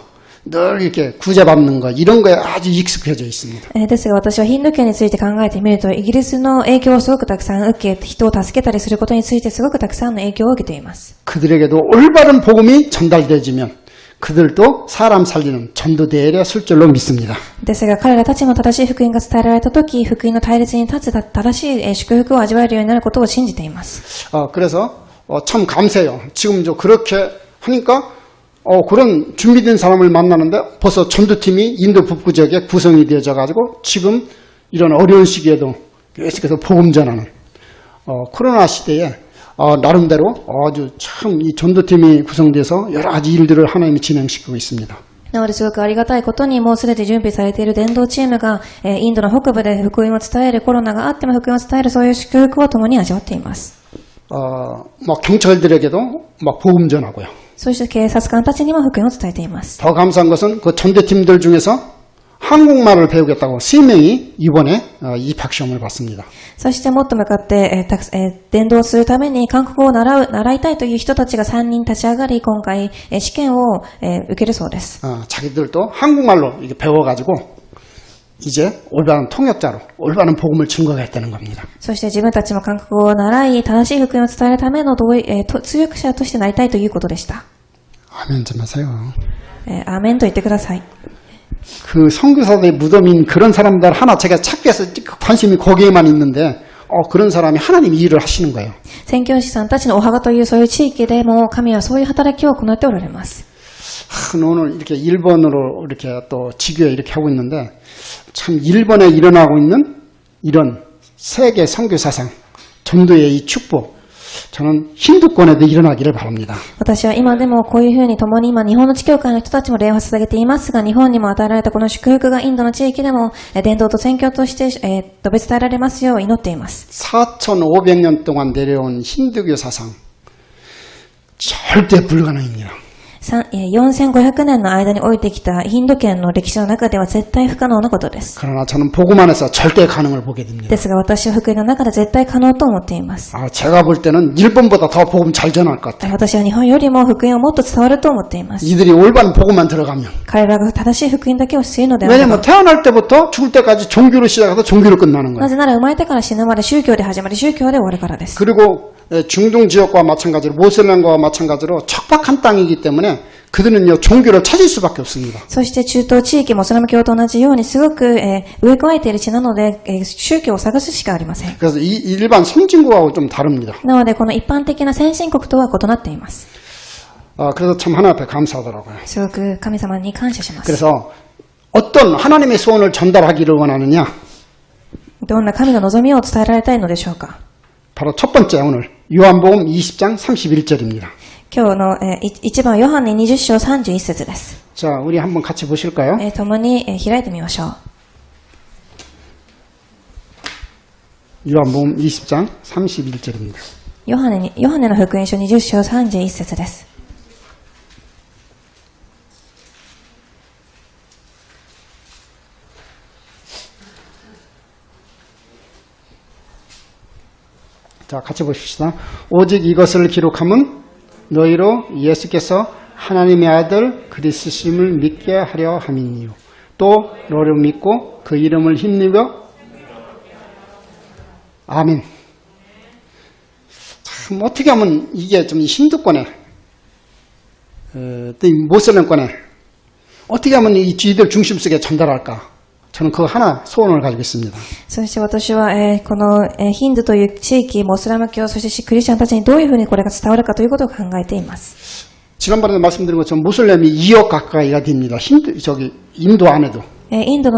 늘 이렇게 구제받는 거 이런 거에 아주 익숙해져 있습니다. ですが私はヒンド教について考えてみると、イギリスの影響をすごくたくさん受け、人を助けたりすることについてすごくたくさんの影響を受けています。 그들에게도 올바른 복음이 전달되어지면 그들도 사람 살리는 전도대회에 쓸 줄로 믿습니다. ですが彼らたちも正しい福音が伝えられたとき、福音の対立に立つ正しい祝福を味わえるようになることを信じています。 그래서 참 감사해요. 지금 그렇게 하니까 그런 준비된 사람을 만나는데 벌써 전도팀이 인도 북부 지역에 구성이 되어져 가지고 지금 이런 어려운 시기에도 계속해서 복음 전하는 코로나 시대에 나름대로 아주 참 이 전도팀이 구성돼서 여러 가지 일들을 하나님이 진행시키고 있습니다. なのですごくありがたいことにもうすでに準備されている伝道チームが、インドの北部で福音を伝える、コロナがあっても福音を伝える、そういう祝福を共に味わっています。 경찰들에게도 복음 전하고요. そして警察官たちにも福音を伝えています。 더 감사한 것은 그 전도팀들 중에서 한국말을 배우겠다고 3명이 이번에 입학시험을 봤습니다. そしてもっと向かって、伝道するために韓国語を習いたいという人たちが3人立ち上がり、今回、試験を、受けるそうです。 자기들도 한국말로 이게 배워가지고 이제 올바른 통역자로 올바른 복음을 증거하겠다는 겁니다. そして自分たちも韓国語を習い、正しい福音を伝えるための通訳者としてなりたいということでした。 아멘 좀 하세요. アーメンと言ってください。 그 선교사들의 무덤인 그런 사람들 하나 제가 찾기 위해서 관심이 거기에만 있는데 그런 사람이 하나님이 일을 하시는 거예요. 宣教師さんたちのお墓というそういう地域でも神はそういう働きを行っておられます。 오늘 이렇게 일본으로 이렇게 또 지교에 이렇게 하고 있는데 참 일본에 일어나고 있는 이런 세계 선교 사상, 전도의 이 축복 저는 힌두권에도 일어나기를 바랍니다. 私は今でもこういうふうに共に今日本の地教会の人たちも礼を捧げていますが、日本にも与えられたこの祝福がインドの地域でも伝道と宣教として述べ伝えられますよう祈っています。 4,500년 동안 내려온 힌두교 사상 절대 불가능입니다. 4500年の間に置いてきたヒンド圏の歴史の中では絶対不可能なことです。 그러나 저는 복음 안에서 절대 가능을 보게 됩니다. ですが私は福音の中で絶対可能と思っています。 제가 볼 때는 일본보다 더 복음 잘 전할 것 같아요. 私は日本よりも福音をもっと伝わると思っています。 이들이 올바른 복음만 들어가면. 彼らが正しい福音だけをしているのであれば。 왜냐하면 태어날 때부터 죽을 때까지 종교로 시작해서 종교로 끝나는 な 거예요. ぜなら生まれてから死ぬまで宗教で始まり宗教で終わるからです。 그리고 중동 지역과 마찬가지로 모슬렘과 마찬가지로 척박한 땅이기 때문에 그들은요 종교를 찾을 수밖에 없습니다. そして中東地域もイスラム教と同じようにすごく、植え替えている地なので、宗教を探すしかありません。 그래서 이 일반 선진국하고 좀 다릅니다. なのでこの一般的な先進国とは異なっています。 그래서 참 하나님 앞에 감사하더라고요. すごく神様に感謝します。 그래서 어떤 하나님의 소원을 전달하기를 원하느냐? どんな神の望みを伝えられたいのでしょうか。 바로 첫 번째 오늘 요한복음 20장 31절입니다. 今日の、1番ヨハネ20章31節です。 자, 우리 한번 같이 보실까요? 共に、開いてみましょう。 요한복음 20장 31절입니다. ヨハネの福音書20章31節です。 자, 같이 보십시다. 오직 이것을 기록함은 너희로 예수께서 하나님의 아들 그리스도심을 믿게 하려 함이니요. 또 너를 믿고 그 이름을 힘입어 아멘. 참 어떻게 하면 이게 좀 힌두권에 또 모슬렘권에 어떻게 하면 이 쥐들 중심 속에 전달할까? 저는 그 하나 소원을 가지고 있습니다. そして私は、この、ヒンドゥという地域、モスラム教、そしてクリスチャンたちにどういうふうにこれが伝わるかということを考えています。 지난번에도 말씀드린 것처럼 모슬렘이 2억 가까이가 됩니다. 인도 안에도. インド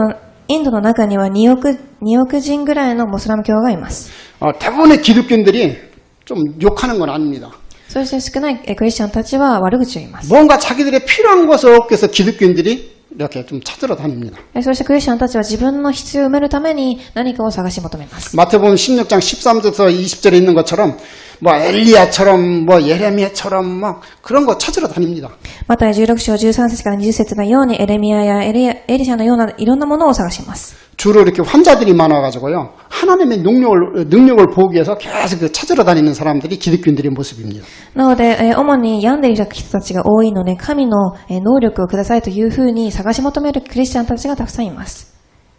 の中には2億人ぐらいのモスラム教がいます。 대부분의 기독교인들이 좀 욕하는 건 아닙니다. そして少ないクリスチャンたちは悪口を言います。 뭔가 자기들의 필요한 것을 얻기 위해서 기독교인들이 이렇게 좀 찾으러 다닙니다. そしてクリスチャンたちは自分の必要を埋めるために何かを探し求めます。 마태복음 16장 13절에서 20절에 있는 것처럼 뭐 엘리야처럼 뭐 예레미야처럼 막 그런 거 찾으러 다닙니다. マタイ16章13節から20節のようにエレミヤやエリシャのようないろんなものを探します。 주로 이렇게 환자들이 많아가지고요. 하나님의 능력을 보기 위해서 계속 찾으러 다니는 사람들이 기독교인들의 모습입니다. なので、主に病んでいる人たちが多いので、神の能力をくださいというふうに探し求めるクリスチャンたちがたくさんいます。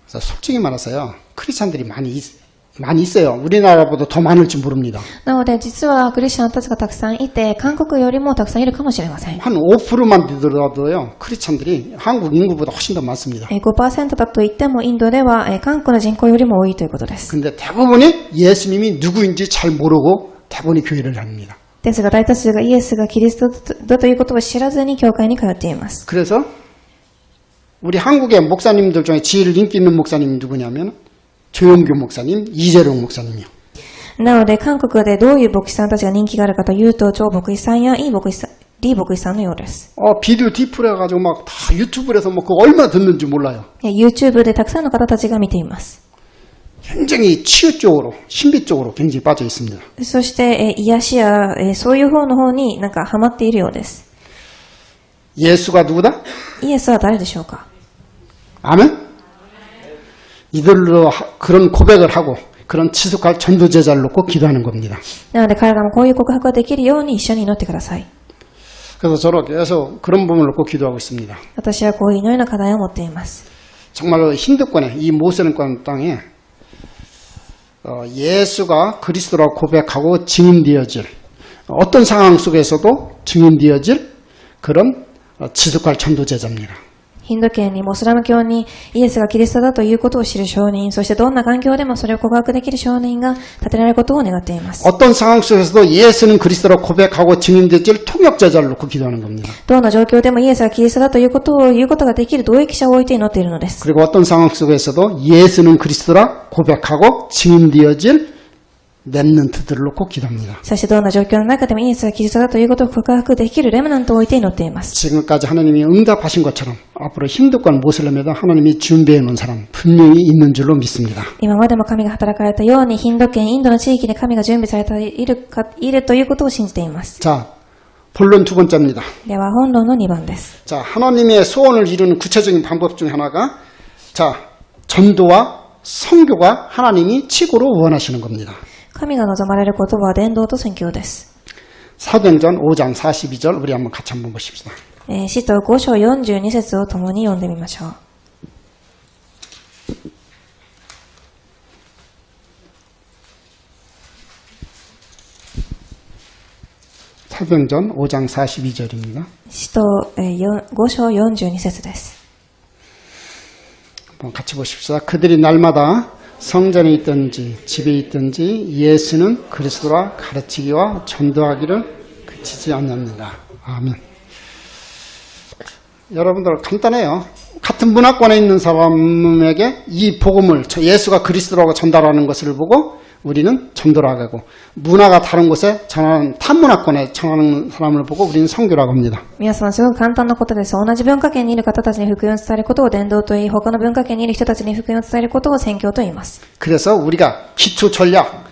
그래서 솔직히 말해서요. 크리스찬들이 많이 있어요. 우리나라보다 더 많을지 모릅니다. なので、実はクリスチャンたちがたくさんいて、韓国よりもたくさんいるかもしれません。 한 5%만 되더라도요. 크리스찬들이 한국 인구보다 훨씬 더 많습니다. 5% だと言ってもインドでは韓国の人口よりも多いということです。 근데 대부분이 예수님이 누구인지 잘 모르고 대부분이 교회를 다닙니다. ですが大多数がイエスがキリストだということを知らずに教会に通っています。 그래서 우리 한국의 목사님들 중에 제일 인기 있는 목사님 누구냐면 조영규 목사님, 이재룡 목사님이요. なので韓国でどういう牧師さんたちが人気があるかというと、張牧師さんやイ牧師さん、リ牧師さんのようです。 비디오 디프를 해가지고 막 다 유튜브에서 뭐 그거 얼마 듣는지 몰라요. YouTube でたくさんの方たちが見ています。 굉장히 치유 쪽으로, 신비 쪽으로 굉장히 빠져 있습니다. そして、癒しや、そういう方の方になんかハマっているようです。 예수가 누구다? イエスは誰でしょうか？ 아멘? 이들로 그런 고백을 하고 그런 지속할 전도 제자를 놓고 기도하는 겁니다. なので彼らもこういう告白ができるように一緒に祈ってください。 그래서 저로 계속 그런 부분을 놓고 기도하고 있습니다. 私はこういうのような課題を持っています。 정말로 힌두권에 이 모세는권 땅에 예수가 그리스도라고 고백하고 증인되어질 어떤 상황 속에서도 증인되어질 그런 지속할 전도 제자입니다. ヒンド教にモスラム教にイエスがキリストだということを知る証人、そしてどんな環境でもそれを告白できる証人が立てられることを願っています。 어떤 상황 속에서도 예수는 그리스도라고 고백하고 증인되어질 통역 제자를 놓고 기도하는 겁니다. どんな状況でもイエスがキリストだということを言うことができる同益者を置いて祈っているのです。 그리고 어떤 상황 속에서도 예수는 그리스도라 고백하고 증인되어질 렘넌트들을 놓고 기도합니다. そしてどんな状況の中でもイエスがキリストだということを告白できるレムナントを置いて祈っています。 지금까지 하나님이 응답하신 것처럼 앞으로 힌두권 모슬렘에도 하나님이 준비해 놓은 사람 분명히 있는 줄로 믿습니다. 今までも神が働かれたようにヒンド圏、インドの地域で神が準備されているということを信じています。 자, 본론 두 번째입니다. では本論の2番です。 자, 하나님의 소원을 이루는 구체적인 방법 중 하나가 자, 전도와 선교가 하나님이 최고로 원하시는 겁니다. 神が望まれることは伝道と宣教です。 사도행전 5장 42절 우리 한번 같이 한번 보십시다. 使徒5章42節を共に読んでみましょう。 사도행전 5장 42절입니다. 使徒5章42節です。 한번 같이 보십시다. 그들이 날마다 성전에 있든지 집에 있든지 예수는 그리스도라 가르치기와 전도하기를 그치지 않는다. 아멘. 여러분들 간단해요. 같은 문화권에 있는 사람에게 이 복음을 예수가 그리스도라고 전달하는 것을 보고 우리는 전도라고 하고 문화가 다른 곳에 전하는 탄문화권에 전하는 사람을 보고 우리는 선교라고 합니다. 皆様すごく簡単なことです。同じ文化圏にいる方たちに福音を伝えることを伝道と言い、他の文化圏にいる人たちに福音を伝えることを宣教と言います。 그래서 우리가 기초 전략,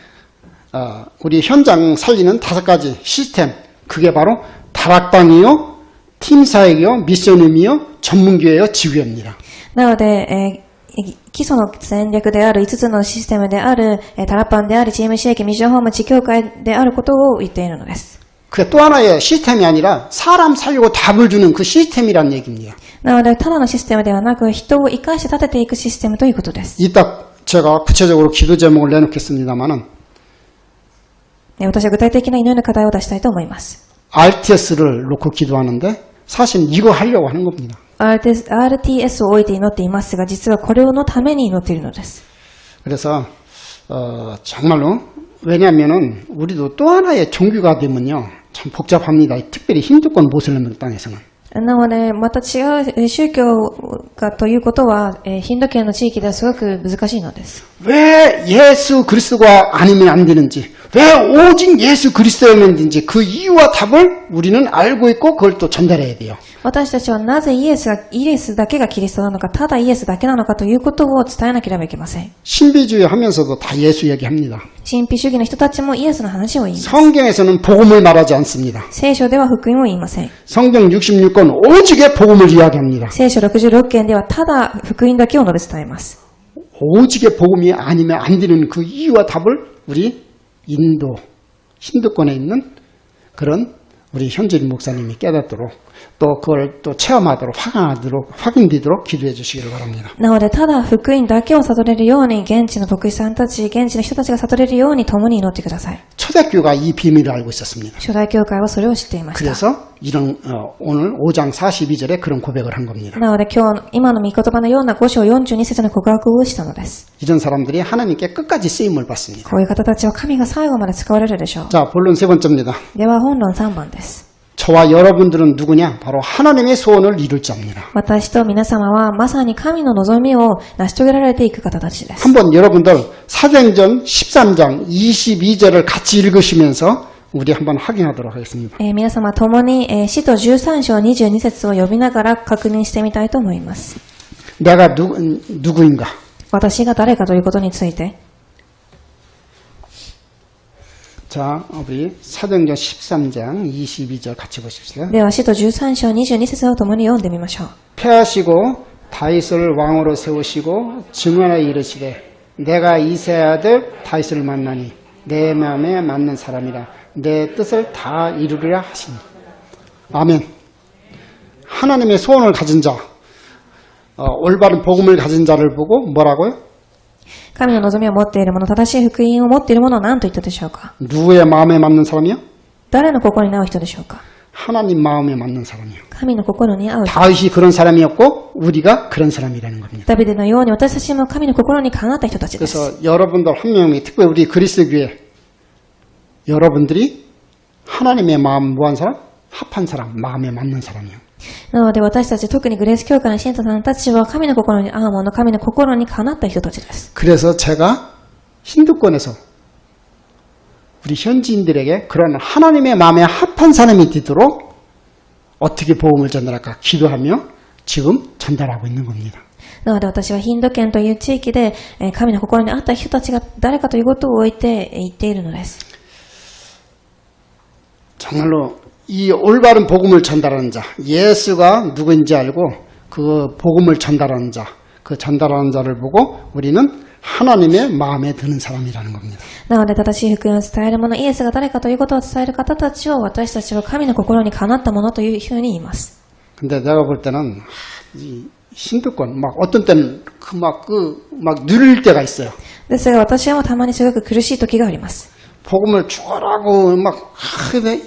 우리 현장 살리는 5가지 시스템, 그게 바로 다락방이요, 팀사역이요, 미션임이요, 전문교회요, 지교회입니다. なので、基礎の戦略である5つのシステムである、タラパンであり、チーム刺激、ミッションホーム、地教会であることを言っているのです。 그게 또 하나의 시스템이 아니라 사람 살리고 답을 주는 그 시스템이란 얘기입니다. なので、ただのシステムではなく、人を生かして立てていくシステムということです。 이따 제가 구체적으로 기도 제목을 내놓겠습니다만은 私は具体的な祈りの課題を出したいと思います。 RTS를 놓고 기도하는데 사실 이거 하려고 하는 겁니다. RTS を置いて祈っていますが、実はこれのために祈っているのです。 그래서 정말로 왜냐하면은 우리도 또 하나의 종교가 되면요 참 복잡합니다. 특별히 힌두권 모슬렘 땅에서는. なので、また違う宗教がということは、ヒンド系の地域ではすごく難しいのです。 왜 예수 그리스도가 아니면 안 되는지, 왜 오직 예수 그리스도여야 되는지 그 이유와 답을 우리는 알고 있고 그걸 또 전달해야 돼요. 私たちはなぜイエスだけがキリストなのか、ただイエスだけなのかということを伝えなければいけません。 신비주의 하면서도 다 예수 얘기합니다. 神秘主義の人たちもイエスの話を言います。 성경에서는 복음을 말하지 않습니다. 聖書では福音を言いません。 성경 66권 오직의 복음을 이야기합니다. 聖書66卷ではただ福音だけを述べ伝えます。 오직의 복음이 아니면 안 되는 그 이유와 답을 우리 인도, 힌두권에 있는 그런 우리 현진 목사님이 깨닫도록 또 그걸 또 체험하도록 확인되도록 기도해 주시기를 바랍니다. なので、ただ福音だけを悟れるように、現地の牧師さんたち、現地の人たちが悟れるように共に祈ってください。 초대교가 이 비밀을 알고 있었습니다. 初代教会はそれを知っていました。 그래서 오늘 5장 42절에 그런 고백을 한 겁니다. なので今の御言葉のような5章42節の告白をしたのです。 이런 사람들이 하나님께 끝까지 쓰임을 받습니다. こういう方たちは神が最後まで使われるでしょう。 자, 본론 세 번째입니다. では本論3番です。 저와 여러분들은 누구냐? 바로 하나님의 소원을 이룰 자입니다. 私と皆様はまさに神の望みを成し遂げられていく方たちです。 한번 여러분들 사도행전 13장 22절을 같이 읽으시면서 우리 한번 확인하도록 하겠습니다. 皆様共に、使徒13章22節を呼びながら確認してみたいと思います。 내가 누구인가? 私が誰かということについて。 자, 우리 사도행전 13장 22절 같이 보십시오. では使徒13章22節を共に読んでみましょう。 패하시고 다윗을 왕으로 세우시고 증언하여 이르시되 내가 이새의 아들 다윗을 만나니 내 마음에 맞는 사람이라 내 뜻을 다 이루리라 하시니. 아멘. 하나님의 소원을 가진 자, 올바른 복음을 가진 자를 보고 뭐라고요? 神の望みを持っている者、正しい福音を持っている者は何と言ったでしょうか。 누구의 마음에 맞는 사람이요? 誰の心に合う人でしょうか。 하나님 마음에 맞는 사람이요. 神の心に合う人。 다윗이 그런 사람이었고 우리가 그런 사람이라는 겁니다. ダビデのように私たちも神の心にかなった人たちです。 그래서 여러분들 한 명이 특별히 우리 그리스도교회 여러분들이 하나님의 마음 뭐한 사람? 합한 사람, 마음에 맞는 사람이요. なので私たち、特にグレース教会の信徒さんたちは神の心に合うもの、神の心にかなった人たちです。 그래서 제가 힌두권에서 우리 현지인들에게 그런 하나님의 마음에 합한 사람이 되도록 어떻게 복음을 전달할까 기도하며 지금 전달하고 있는 겁니다. なので私はヒンド圏という地域で神の心に合った人たちが誰かということを置いて言っているのです。 정말로 이 올바른 복음을 전달하는 자, 예수가 누구인지 알고 그 복음을 전달하는 자, 그 전달하는 자를 보고 우리는 하나님의 마음에 드는 사람이라는 겁니다. なので正しい福音を伝える者、イエスが誰かということを伝える方たちを私たちは神の心にかなったものというふうに言います。 근데 내가 볼 때는 이 신도권 막 어떤 때는 막 누릴 때가 있어요. ですが私はたまにすごく苦しい時があります。 복음을 죽어라고 막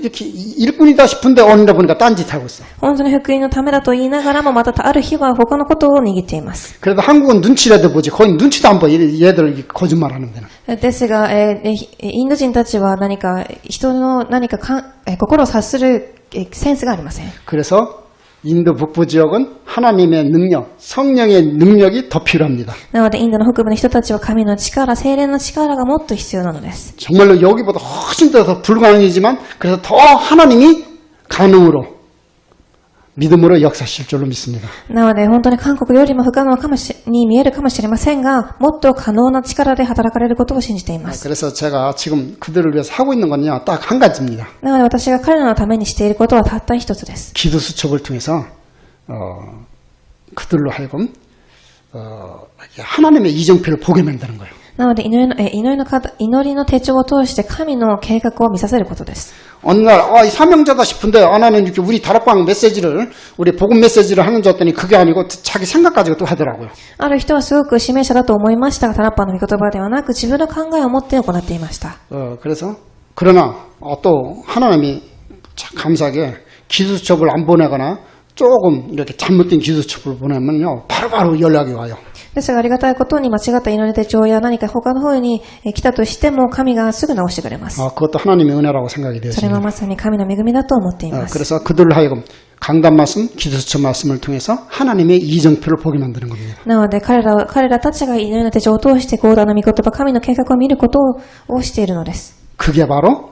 이렇게 일꾼이다 싶은데 어느날 보니까 딴짓하고 있어. 本当に福音のためだと言いながらもまたある日は他のことを握っています。 그래도 한국은 눈치라도 보지. 거기 눈치도 안 봐. 얘들 거짓말하는 데는. ですが、インド人たちは何か人の心を察するセンスがありません。 그래서 인도 북부 지역은 하나님의 능력, 성령의 능력이 더 필요합니다. なのでインドの北部の人たちは神の力、聖霊の力がもっと必要なのです。 정말로 여기보다 훨씬 더 불가능이지만 그래서 더 하나님이 가능으로 믿음으로 역사하실 줄로 믿습니다. なので本当に韓国よりも不可能に見えるかもしれませんが、もっと可能な力で働かれることを信じています。 그래서 제가 지금 그들을 위해서 하고 있는 건요, 딱 한 가지입니다. なので私が彼らのためにしていることはたった一つです。 기도 수첩을 통해서 그들로 하여금 하나님의 이정표를 보게 만드는 거예요. なので祈りの手帳を通して神の計画を見させることです。 어느 날 사명자다 싶은데 나는 이렇게 우리 다락방 메시지를 우리 복음 메시지를 하는 줄 알았더니 그게 아니고 자기 생각 가지고 또 하더라고요. ある人はすごく指名者だと思いましたが、タラッパの御言葉ではなく自分の考えを持って行っていました。 그래서 그러나 또 하나님이 참 감사하게 기도수첩을 안 보내거나 조금 이렇게 잘못된 기도수첩을 보내면요 바로바로 연락이 와요. ですがありがたいことに間違った祈り手帳や何か他の方に来たとしても神がすぐ直してくれます。 그것도 하나님의 은혜라고 생각이 それは 되었습니다. まさに神の恵みだと思っています。 그래서 그들을 하여금 강단 말씀, 기도수첩 말씀을 통해서 하나님의 이정표를 보게 만드는 겁니다. なので彼らたちが祈りの手帳を通して講談の御言葉、神の計画を見ることをしているのです。 그게 바로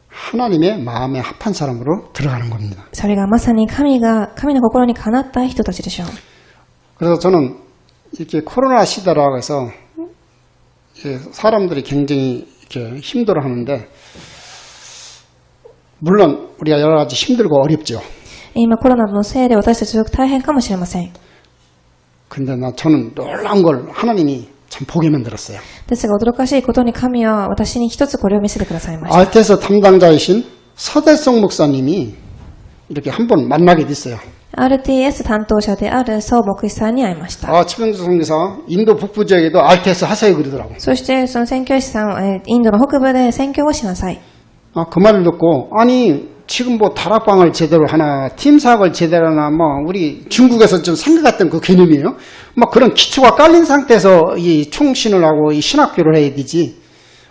하나님의 마음에 합한 사람으로 들어가는 겁니다. それがまさに神の心にかなった人たちでしょう。 그래서 저는 이렇게 코로나 시대라고 해서 사람들이 굉장히 이렇게 힘들어하는데 물론 우리가 여러 가지 힘들고 어렵죠. 今コロナのせいで私たちすごく大変かもしれません。 근데 저는 놀라운 걸 하나님이 참 보게 만들었어요. ですが驚かしいことに神は私に一つこれを見せてくださいました。 알테스 담당자이신 서대성 목사님이 이렇게 한번 만나게 됐어요. RTS 担当者である宋牧師さんに会いました。 최병주 선교사 인도 북부 지역에도 알테스 하세요 그러더라고요. そしてその宣教師さん、インドの北部で宣教をしなさい。 그 말을 듣고 아니 지금 뭐 다락방을 제대로 하나, 팀사학을 제대로 하나, 뭐 우리 중국에서 좀 생각했던 그 개념이에요. 뭐 그런 기초가 깔린 상태에서 이 총신을 하고 이 신학교를 해야 되지.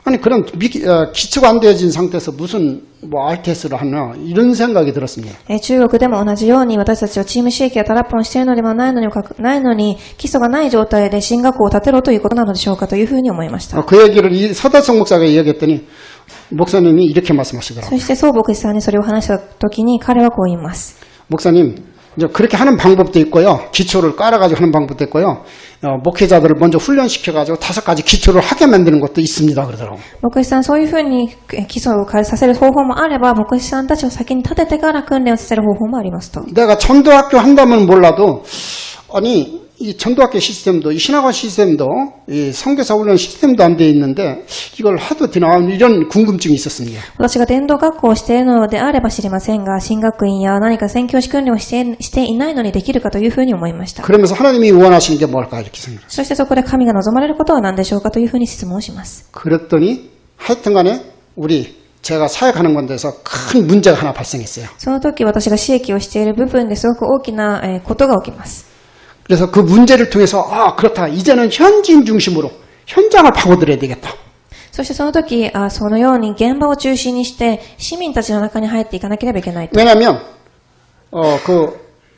아니 그런 기초가 안 되어진 상태에서 무슨 뭐 RTS를 하나 이런 생각이 들었습니다. 中国でも同じように私たちはチーム刺激やタラップをしているのではないのに基礎がない状態で進学校を建てろということなのでしょうかというふうに思いました。 그 얘기를 이 서다성 목사가 이야기했더니 목사님이 이렇게 말씀하시더라고요. そして宋牧師さんにそれを話したときに彼はこう言います。 목사님, 이제 그렇게 하는 방법도 있고요. 기초를 깔아가지고 하는 방법도 있고요. 목회자들을 먼저 훈련시켜가지고 5가지 기초를 하게 만드는 것도 있습니다. 그러더라고요. 牧師さん、そういうふうに基礎をさせる方法もあれば、牧師さんたちを先に立ててから訓練をさせる方法もありますと。 내가 전도학교 한다면 몰라도 아니 이 전도학교 시스템도 이 신학원 시스템도 이 선교사 훈련 시스템도 안 돼 있는데 이걸 해도 되나 이런 궁금증이 있었습니다. 私が伝道学校をしているのであれば知りませんが、新学院や何か宣教師訓練をしていないのにできるかというふうに思いました。 그러면서 하나님이 원하시는 게 뭘까 이렇게 생각해요. そしてそこで神が望まれることは何でしょうかというふうに質問します。 그랬더니 하여튼간에 제가 사역하는 건데서 큰 문제가 하나 발생했어요. その時私が刺激をしている部分ですごく大きなことが起きます。 그래서 그 문제를 통해서 그렇다. 이제는 현지인 중심으로 현장을 파고들어야 되겠다. そしてその時、そのように現場を中心にして市民たちの中に入っていかなければいけないと。 왜냐하면 그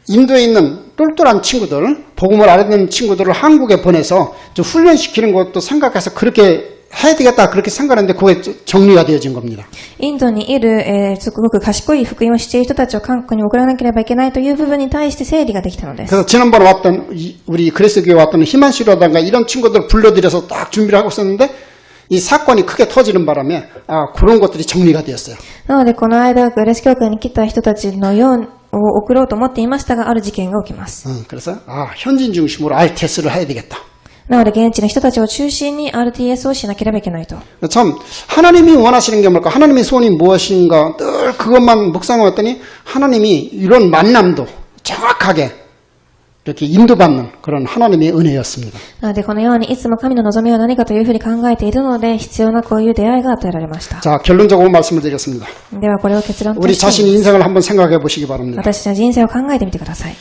인도에 있는 똘똘한 친구들, 복음을 알아듣는 친구들을 한국에 보내서 좀 훈련시키는 것도 생각해서 그렇게 해야 되겠다 그렇게 생각하는데 그게 정리가 되어진 겁니다. インドにいる、すごく賢い福音をしている人たちを韓国に送らなければいけないという部分に対して整理ができたのです。 그래서 지난번에 왔던 우리 그리스도교에 왔던 희만씨라든가 이런 친구들을 불러들여서 딱 준비를 하고 있었는데 이 사건이 크게 터지는 바람에 그런 것들이 정리가 되었어요. なのでこの間グレス教会に来た人たちのようを送ろうと思っていましたが、ある事件が起きます。 그래서 현지인 중심으로 RTS를 해야 되겠다. なので現地の人たちを中心に RTS をしなければいけないと。 참 하나님이 원하시는 게 뭘까? 하나님의 소원이 무엇인가? 늘 그것만 묵상해왔더니 하나님이 이런 만남도 정확하게 이렇게 인도받는 그런 하나님의 은혜였습니다. なのでこのようにいつも神の望みは何かというふうに考えているので必要なこういう出会いが与えられました。 자, 결론적으로 말씀을 드리겠습니다. ではこれを結論と 우리 して 자신의 인생을 한번 생각해 보시기 바랍니다. 私たちの人生を考えてみてください。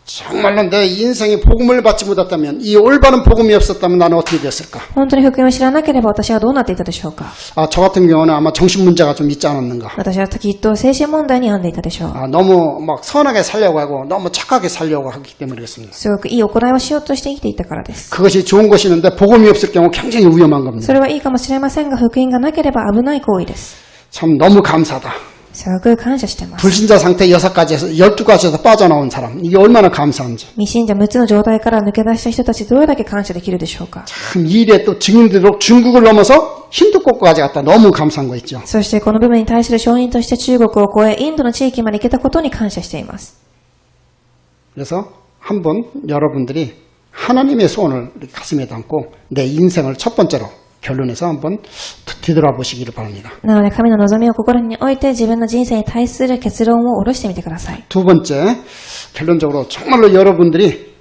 정말로 내 인생이 복음을 받지 못했다면 이 올바른 복음이 없었다면 나는 어떻게 됐을까? 本当に福音を知らなければ私はどうなっていたでしょうか。 저 같은 경우는 아마 정신 문제가 좀 있지 않았는가? 私はきっと精神問題に病んでいたでしょう。 너무 막 선하게 살려고 하고 너무 착하게 살려고 하기 때문에 그렇습니다. すごくいい行いをしようとして生きていたからです。 그것이 좋은 것이 있는데 복음이 없을 경우 굉장히 위험한 겁니다. それはいいかもしれませんが、福音がなければ危ない行為です。 참 너무 감사다. すごく感謝しています。 불신자 상태 6가지에서 12가지에서 빠져나온 사람 이게 얼마나 감사한지. 未信者6つの状態から抜け出した人たちどれだけ感謝できるでしょうか。 참 이 일에 또 증인되도록 중국을 넘어서 힌두국까지 갔다 너무 감사한 거 있죠. そしてこの部分に対する証人として中国を越えインドの地域まで行けたことに感謝しています。 그래서 한번 여러분들이 하나님의 소원을 가슴에 담고 내 인생을 첫 번째로 결론해서 한번 뒤돌아보시기를 바랍니다. なので神の望みを心に置いて自分の人生に対する結論を下ろしてみてください。 두 번째, 결론적으로 정말로 여러분들이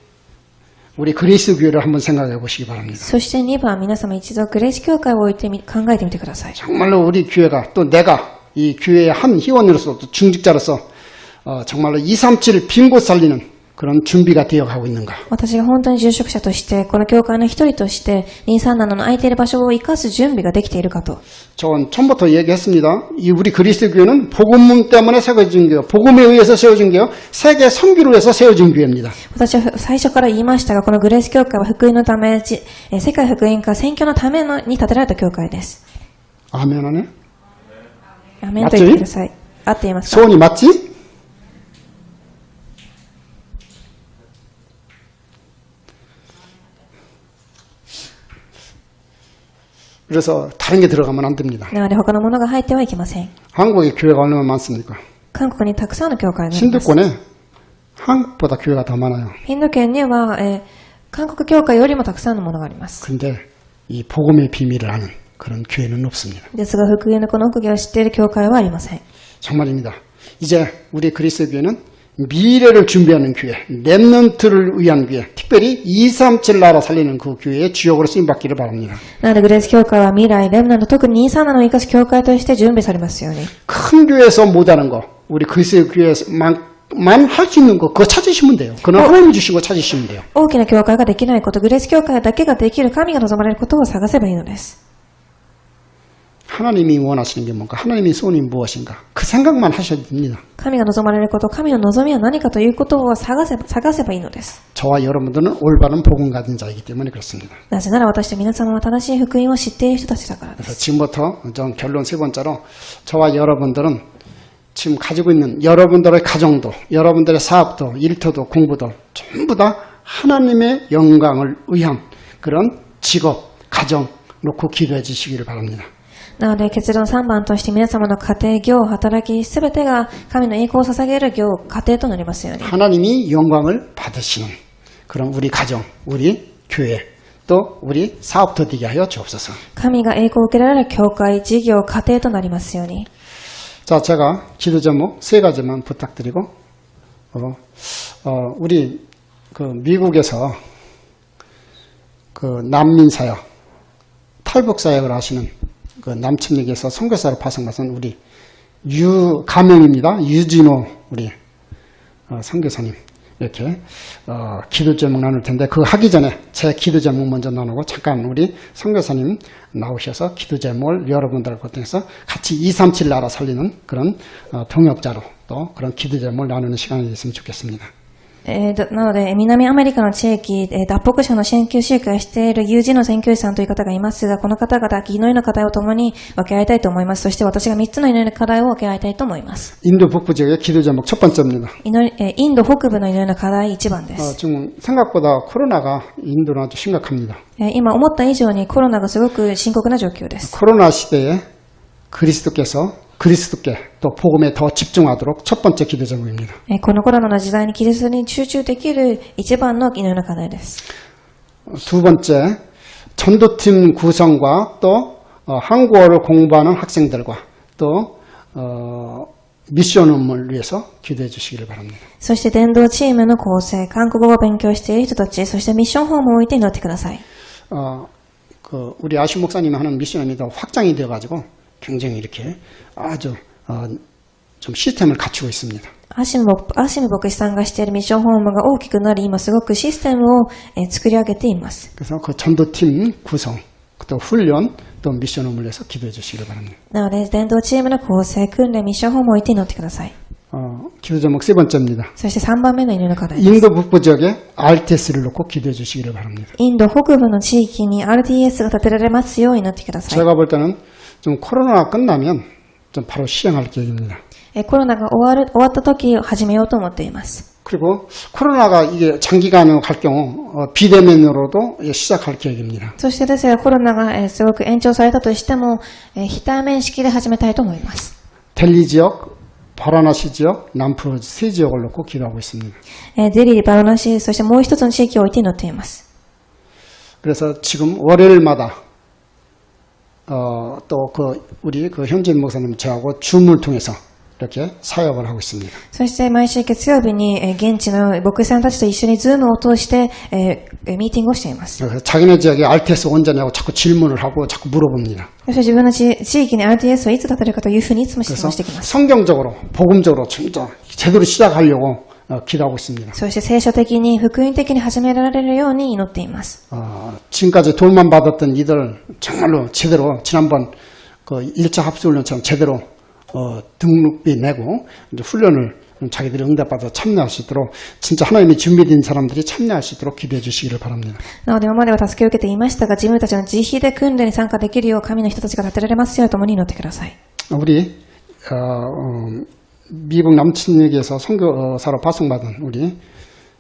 우리 그리스 교회를 한번 생각해 보시기 바랍니다. そして2番、皆様一度グレース教会を置いて考えてみてください。 정말로 우리 교회가 또 내가 이 교회의 한 희원으로서 또 중직자로서 정말로 237 빈 곳 살리는 그런 준비가 되어가고 있는가. 私が本当に住職者として、この教会の一人として、237の空いている場所を生かす準備ができているかと。 전 처음부터 얘기했습니다. 이 우리 그리스도 교회는 복음문 때문에 세워진 교회, 복음에 의해서 세워진 교회, 세계 선교를 위해서 세워진 교회입니다. 私は最初から言いましたが、このグレース教会は福音のため、世界福音化、宣教のために建てられた教会です。 아멘 하네? アメンと言ってください。合っていますか？ 소원이 맞지? 그래서 다른 게 들어가면 안 됩니다. なので他のものが入ってはいけません。 한국에 교회가 얼마나 많습니까? 韓国にたくさんの教会があります。 신도권에 한국보다 교회가 더 많아요. インド圏には、韓国教会よりもたくさんのものがあります。 근데 이 복음의 비밀을 아는 그런 교회는 없습니다. ですが、福音のこの奥義を知っている教会はありません。 정말입니다. 이제 우리 그리스도 교회는 미래를 준비하는 교회, 렘넌트를 위한 교회, 특별히 237 나라 살리는 그 교회의 주역으로 쓰임받기를 바랍니다. なので、グレース教会は未来、レムナント、特に237を生かす教会として準備されますように。 큰 교회에서 못하는 거, 우리 그리스도의 교회만 할 수 있는 거 그거 찾으시면 돼요. 그건 하나님이 주신 거 찾으시면 돼요. 大きな教会ができないこと、グレース教会だけができる神が望まれることを探せばいいのです。 하나님이 원하시는 게 뭔가, 하나님의 소원이 무엇인가, 그 생각만 하셔도 됩니다. 神が望まれること、神の望みは何かということを探せばいいのです。 저와 여러분들은 올바른 복음 가진 자이기 때문에 그렇습니다. なぜなら私と皆様は正しい福音を知っている人たちだからです。 그래서 지금부터 좀 결론 세 번째로 저와 여러분들은 지금 가지고 있는 여러분들의 가정도, 여러분들의 사업도, 일터도, 공부도 전부 다 하나님의 영광을 위한 그런 직업, 가정 놓고 기도해 주시기를 바랍니다. なので結論3番として皆様の家庭、業、働き、すべてが神の栄光を捧げる業、家庭となりますように。 하나님이 영광을 받으시는 그런 우리 가정, 우리 교회, 또 우리 사업도 되게 하여 주옵소서. 神が栄光を受けられる教会、事業、家庭となりますように。 자, 제가 기도 제목 세 가지만 부탁드리고, 우리 그 미국에서 그 난민 사역, 탈북 사역을 하시는 그 남천역에서 선교사로 파송받은 우리 가명입니다. 유진호 우리 선교사님 이렇게 기도 제목 나눌 텐데 그 하기 전에 제 기도 제목 먼저 나누고 잠깐 우리 선교사님 나오셔서 기도 제목을 여러분들과 통해서 같이 237 나라 살리는 그런 동역자로 또 그런 기도 제목을 나누는 시간이 됐으면 좋겠습니다. なので、南アメリカの地域、脱北者の宣教師会をしている友人の宣教師さんという方がいますが、この方々、祈りの課題を共に分け合いたいと思います。そして私が3つの祈りの課題を分け合いたいと思います。 인도 북부 지역의 기도 제목 첫 번째입니다. インド北部の祈りの課題1番です。 지금 생각보다 코로나가 인도는 아주 심각합니다. 今思った以上にコロナがすごく深刻な状況です。 코로나 시대에 그리스도께 또 복음에 더 집중하도록 첫 번째 기도 제목입니다. このコロナの時代にキリストに集中できる一番の祈りの課題です。 두 번째, 전도팀 구성과 또 한국어를 공부하는 학생들과 또 미션 업무를 위해서 기도해 주시기를 바랍니다. そして伝道チームの構成、韓国語を勉強している人たち、そしてミッションホームを置いて祈ってください。 우리 아시 목사님이 하는 미션이 더 확장이 되어가지고 굉장히 이렇게 아주 좀 시스템을 갖추고 있습니다. アシム牧師さんがしているミッションホームが大きくなり、今すごくシステムを作り上げています。 그래서 그 전도팀 구성, 또 훈련, 또 미션 업무를 위해서 기도해 주시기를 바랍니다. なので、伝道チームの構成、訓練、ミッションホームを置いて祈ってください。 기도 제목 세 번째입니다. そして3番目の祈りの課題です。 인도 북부 지역에 RTS를 놓고 기도해 주시기를 바랍니다. インド北部の地域に RTS が建てられますよう祈ってください。 제가 볼 때는 좀 코로나가 끝나면 좀 바로 시행할 계획입니다. コロナが終わった時始めようと思っています。 그리고 코로나가 이게 장기간으로 갈 경우 비대면으로도 시작할 계획입니다. そしてですが、コロナがすごく延長されたとしても、非対面式で始めたいと思います。 델리 지역, 바라나시 지역, 남프로 세 지역을 놓고 기도하고 있습니다. デリー、バロナシ、そしてもう一つの地域を置いて祈っています。 그래서 지금 월요일마다 또 우리 현진 목사님 저하고 줌을 통해서 이렇게 사역을 하고 있습니다. そして毎週月曜日に現地の牧師さんたちと一緒にズームを通してミーティングをしています。 그래서 자기네 지역에 RTS 언제냐고 자꾸 질문을 하고 자꾸 물어봅니다. そして自分の地域に RTS をいつ立てるかというふうにいつも質問してきます。 성경적으로 복음적으로 진짜 제대로 시작하려고 기도하고 있습니다. そして聖書的に福音的に始められるように祈っています。 지금까지 돈만 받았던 이들 정말로 제대로 지난번 그 1차 합수훈련처럼 제대로 등록비 내고 이제 훈련을 자기들이 응답받아 참여할 수 있도록 진짜 하나님이 준비된 사람들이 참여할 수 있도록 기도해 주시기를 바랍니다. なので今までは助けを受けていましたが、自分たちの自費で訓練に参加できるよう神の人たちが立てられますようともに祈ってください。 우리 미국 남친역에서 선교사로 파송받은 우리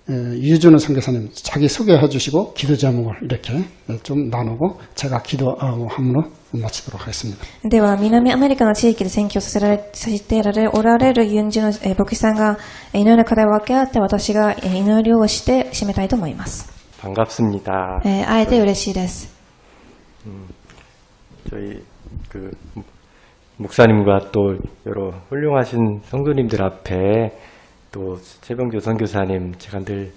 유준호 선교사님 자기 소개해 주시고 기도 제목을 이렇게 좀 나누고 제가 기도함으로 마치도록 하겠습니다. では、南アメリカの地域で宣教させておられるユンジの牧師さんが祈りの課題を分け合って私が祈りをして締めたいと思います。 반갑습니다. 会えて嬉しいです。 저희 목사님과 또 여러 훌륭하신 성도님들 앞에 또 최병조 선교사님 제가 늘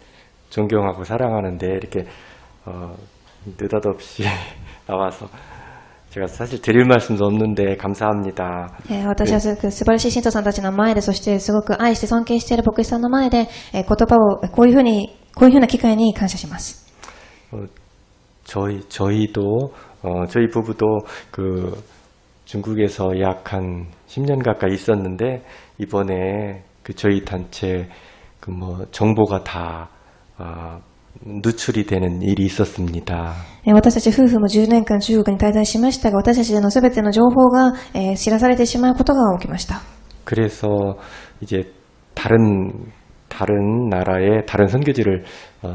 존경하고 사랑하는데 이렇게 느닷없이 나와서 제가 사실 드릴 말씀도 없는데 감사합니다. 私は素晴らしい信徒さんたちの前で、そしてすごく愛して尊敬している牧師さんの前で、言葉をこういうふうな機会に感謝します。 저희도 저희 부부도 그 중국에서 약 한 10년 가까이 있었는데 이번에 그 저희 단체 그 뭐 정보가 다 누출이 되는 일이 있었습니다. 私たち夫婦も10年間中国に滞在しましたが、私たちのすべての情報が知らされてしまうことが起きました。 그래서 이제 다른 나라의 다른 선교지를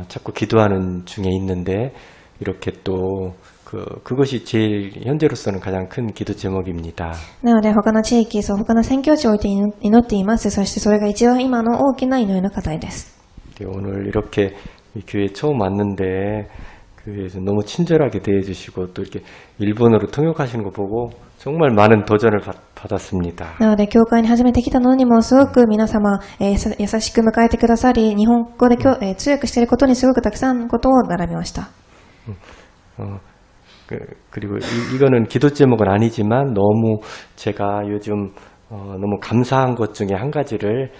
자꾸 기도하는 중에 있는데 이렇게 또 그것이 제일 현재로서는 가장 큰 기도 제목입니다. なので他の地域、他の宣教地を置いて祈っています。そしてそれが一番今の大きな祈りの課題です。 오늘 이렇게 교회 처음 왔는데 교회에서 너무 친절하게 대해주시고 또 이렇게 일본어로 통역하시는 거 보고 정말 많은 도전을 받았습니다. なので教会に初めて来たのにもすごく皆様、優しく迎えてくださり、日本語で通訳していることにすごくたくさんのことを学びました。 그리고 이거는 기도 제목은 아니지만 너무 제가 요즘 너무 감사한 것 중에 한 가지를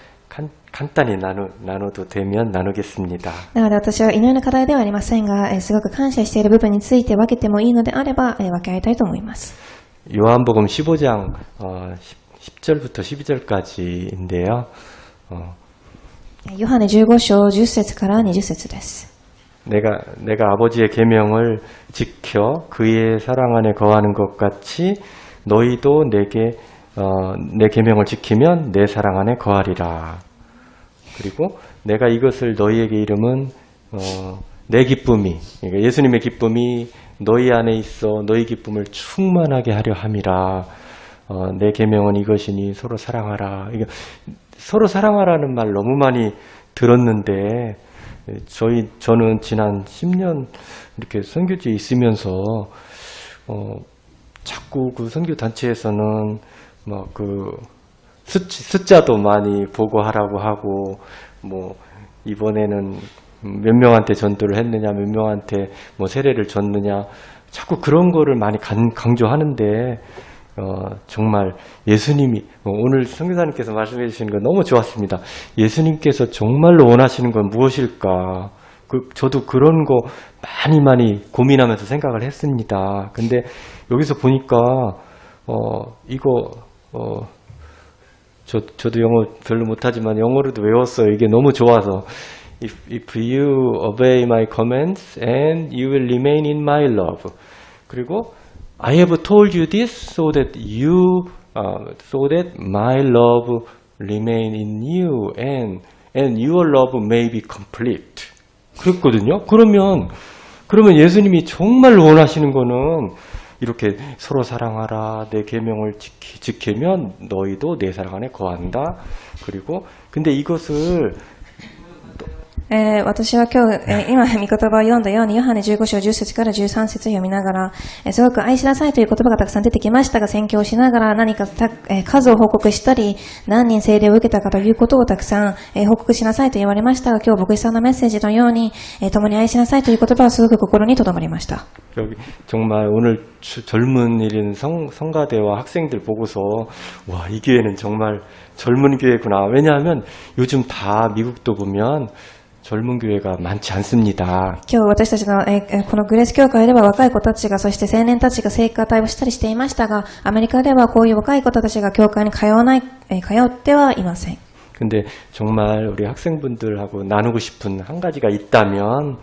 간단히 나눠도 되면 나누겠습니다. なので私は祈りの課題ではありませんが、すごく感謝している部分について分けてもいいのであれば、分け合いたいと思います。 요한복음 15장 10절부터 12절까지인데요. ヨハネ15章10節から20節です。 내가 아버지의 계명을 지켜 그의 사랑 안에 거하는 것 같이 너희도 내게 내 계명을 지키면 내 사랑 안에 거하리라. 그리고 내가 이것을 너희에게 이름은 내 기쁨이, 그러니까 예수님의 기쁨이 너희 안에 있어 너희 기쁨을 충만하게 하려 함이라. 내 계명은 이것이니 서로 사랑하라. 이게 서로 사랑하라는 말 너무 많이 들었는데 저는 지난 10년 이렇게 선교지에 있으면서 자꾸 그 선교 단체에서는 막 그 숫자도 많이 보고하라고 하고 뭐 이번에는 몇 명한테 전도를 했느냐, 몇 명한테 뭐 세례를 줬느냐, 자꾸 그런 거를 많이 강조하는데 정말 예수님이 오늘 선교사님께서 말씀해 주시는 거 너무 좋았습니다. 예수님께서 정말로 원하시는 건 무엇일까? 저도 그런 거 많이 고민하면서 생각을 했습니다. 근데 여기서 보니까 저도 영어 별로 못하지만 영어로도 외웠어요. 이게 너무 좋아서 If you obey my commands and you will remain in my love. 그리고 I have told you this so that my love remain in you and your love may be complete. 그랬거든요. 그러면 예수님이 정말 원하시는 거는 이렇게 서로 사랑하라, 내 계명을 지키면 너희도 내 사랑 안에 거한다. 그리고 근데 이것을 私は今日、今、御言葉を読んだように、ヨハネ15章10節から13節読みながら、すごく愛しなさいという言葉がたくさん出てきましたが、宣教をしながら何か数を報告したり、何人聖霊を受けたかということをたくさん、報告しなさいと言われましたが、今日牧師さんのメッセージのように、共に愛しなさいという言葉はすごく心に留まりました。 여기 정말 오늘 젊은 일인 성가대와 학생들 보고서 와, 이 교회는 정말 젊은 교회구나. 왜냐하면 요즘 다 미국도 보면 젊은 교회가 많지 않습니다. 今日私たちのこのグレース教会では若い子たちが、そして青年たちが聖歌隊をしたりしていましたが、アメリカではこういう若い子たちが教会に通ってはいません。 근데 정말 우리 학생분들하고 나누고 싶은 한 가지가 있다면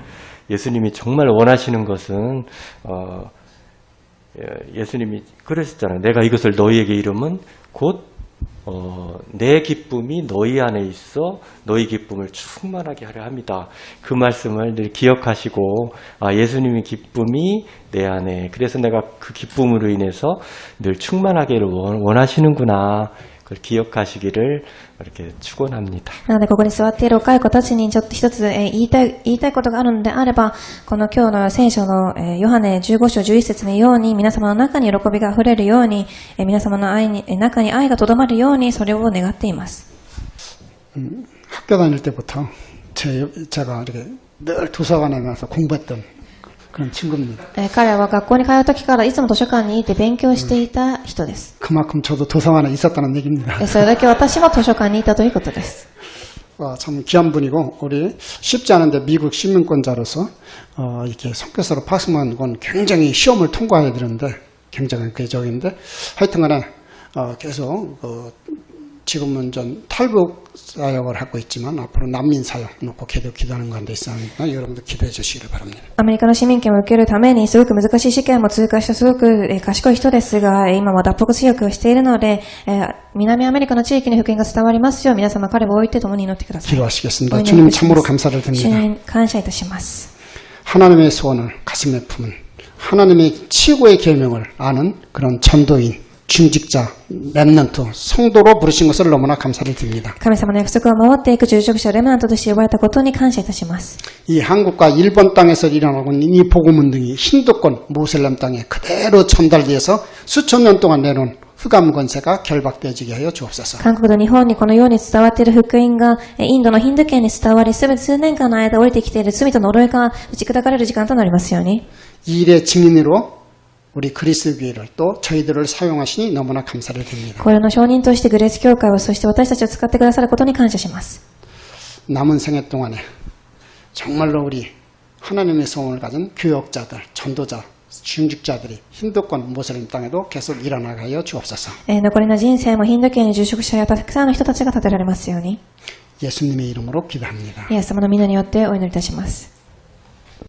예수님이 정말 원하시는 것은 예수님이 그러셨잖아요. 내가 이것을 너희에게 이름은 곧 내 기쁨이 너희 안에 있어 너희 기쁨을 충만하게 하려 합니다. 그 말씀을 늘 기억하시고 예수님의 기쁨이 내 안에, 그래서 내가 그 기쁨으로 인해서 늘 충만하기를 원하시는구나. 그걸 기억하시기를 이렇게 축원합니다. なのでここに座っている若い子たちにちょっと一つ言いたいことがあるのであれば、この今日の聖書のヨハネ15章11節のように、皆様の中に喜びがあふれるように、皆様の中に愛がとどまるように、それを願っています。 학교 다닐 때부터 제가 이렇게 늘 도서관에 가서 공부했던 그런 친구입니다. 彼は学校に通う時からいつも図書館に行って勉強していた人です。 그만큼 저도 도서관에 있었다는 얘기입니다. それだけ私も図書館にいたということです。 참 귀한 분이고 우리 쉽지 않은데 미국 시민권자로서 이렇게 선교사로 파송한 건 굉장히 시험을 통과해야 되는데 굉장한 궤적인데 하여튼간에 계속 지금은 전 탈북 사역을 하고 있지만 앞으로 난민 사역 놓고 기도하는 가운데 있으니까 여러분들 기도해 주시기를 바랍니다. アメリカの市民権を受けるためにすごく難しい試験も通過したすごく賢い人ですが、今は脱北事業をしているので、南アメリカの地域に福音が伝わりますよう、皆様彼を置いて共に祈ってください。 기도하시겠습니다. 주님 참으로 감사를 主 드립니다. に感謝いたします。 하나님의 소원을 가슴에 품은 하나님의 최고의 계명을 아는 그런 전도인, 중직자, 렘넌트, 성도로 부르신 것을 너무나 감사를 드립니다. 神様の約束を守っていく従職者レムナントとして呼ばれたことに感謝いたします。 이 한국과 일본 땅에서 일어나고 있는 이 복음운동이 힌두권 모슬렘 땅에 그대로 전달되어서 수천 년 동안 내놓은 흑암 권세가 결박되어지게 하여 주옵소서. 韓国と日本にこのように伝わっている福音がインドのヒンドゥー圏に伝わり、数年間の間降りてきている罪と呪いが打ち砕かれる時間となりますように。 이 일의 증인으로 우리 그리스 교회를 또 저희들을 사용하시니 너무나 감사를 드립니다. これの証人としてグレース教会を、そして私たちを使ってくださることに感謝します。 남은 생애 동안에 정말로 우리 하나님의 소원을 가진 교역자들, 전도자, 중직자들이 힌두권 모슬렘 땅에도 계속 일어나게 하여 주옵소서. 残りの人生もヒンドゥー圏に従職者やたくさんの人たちが立てられますように。 예수님의 이름으로 기도합니다. イエス様の皆によってお祈りいたします。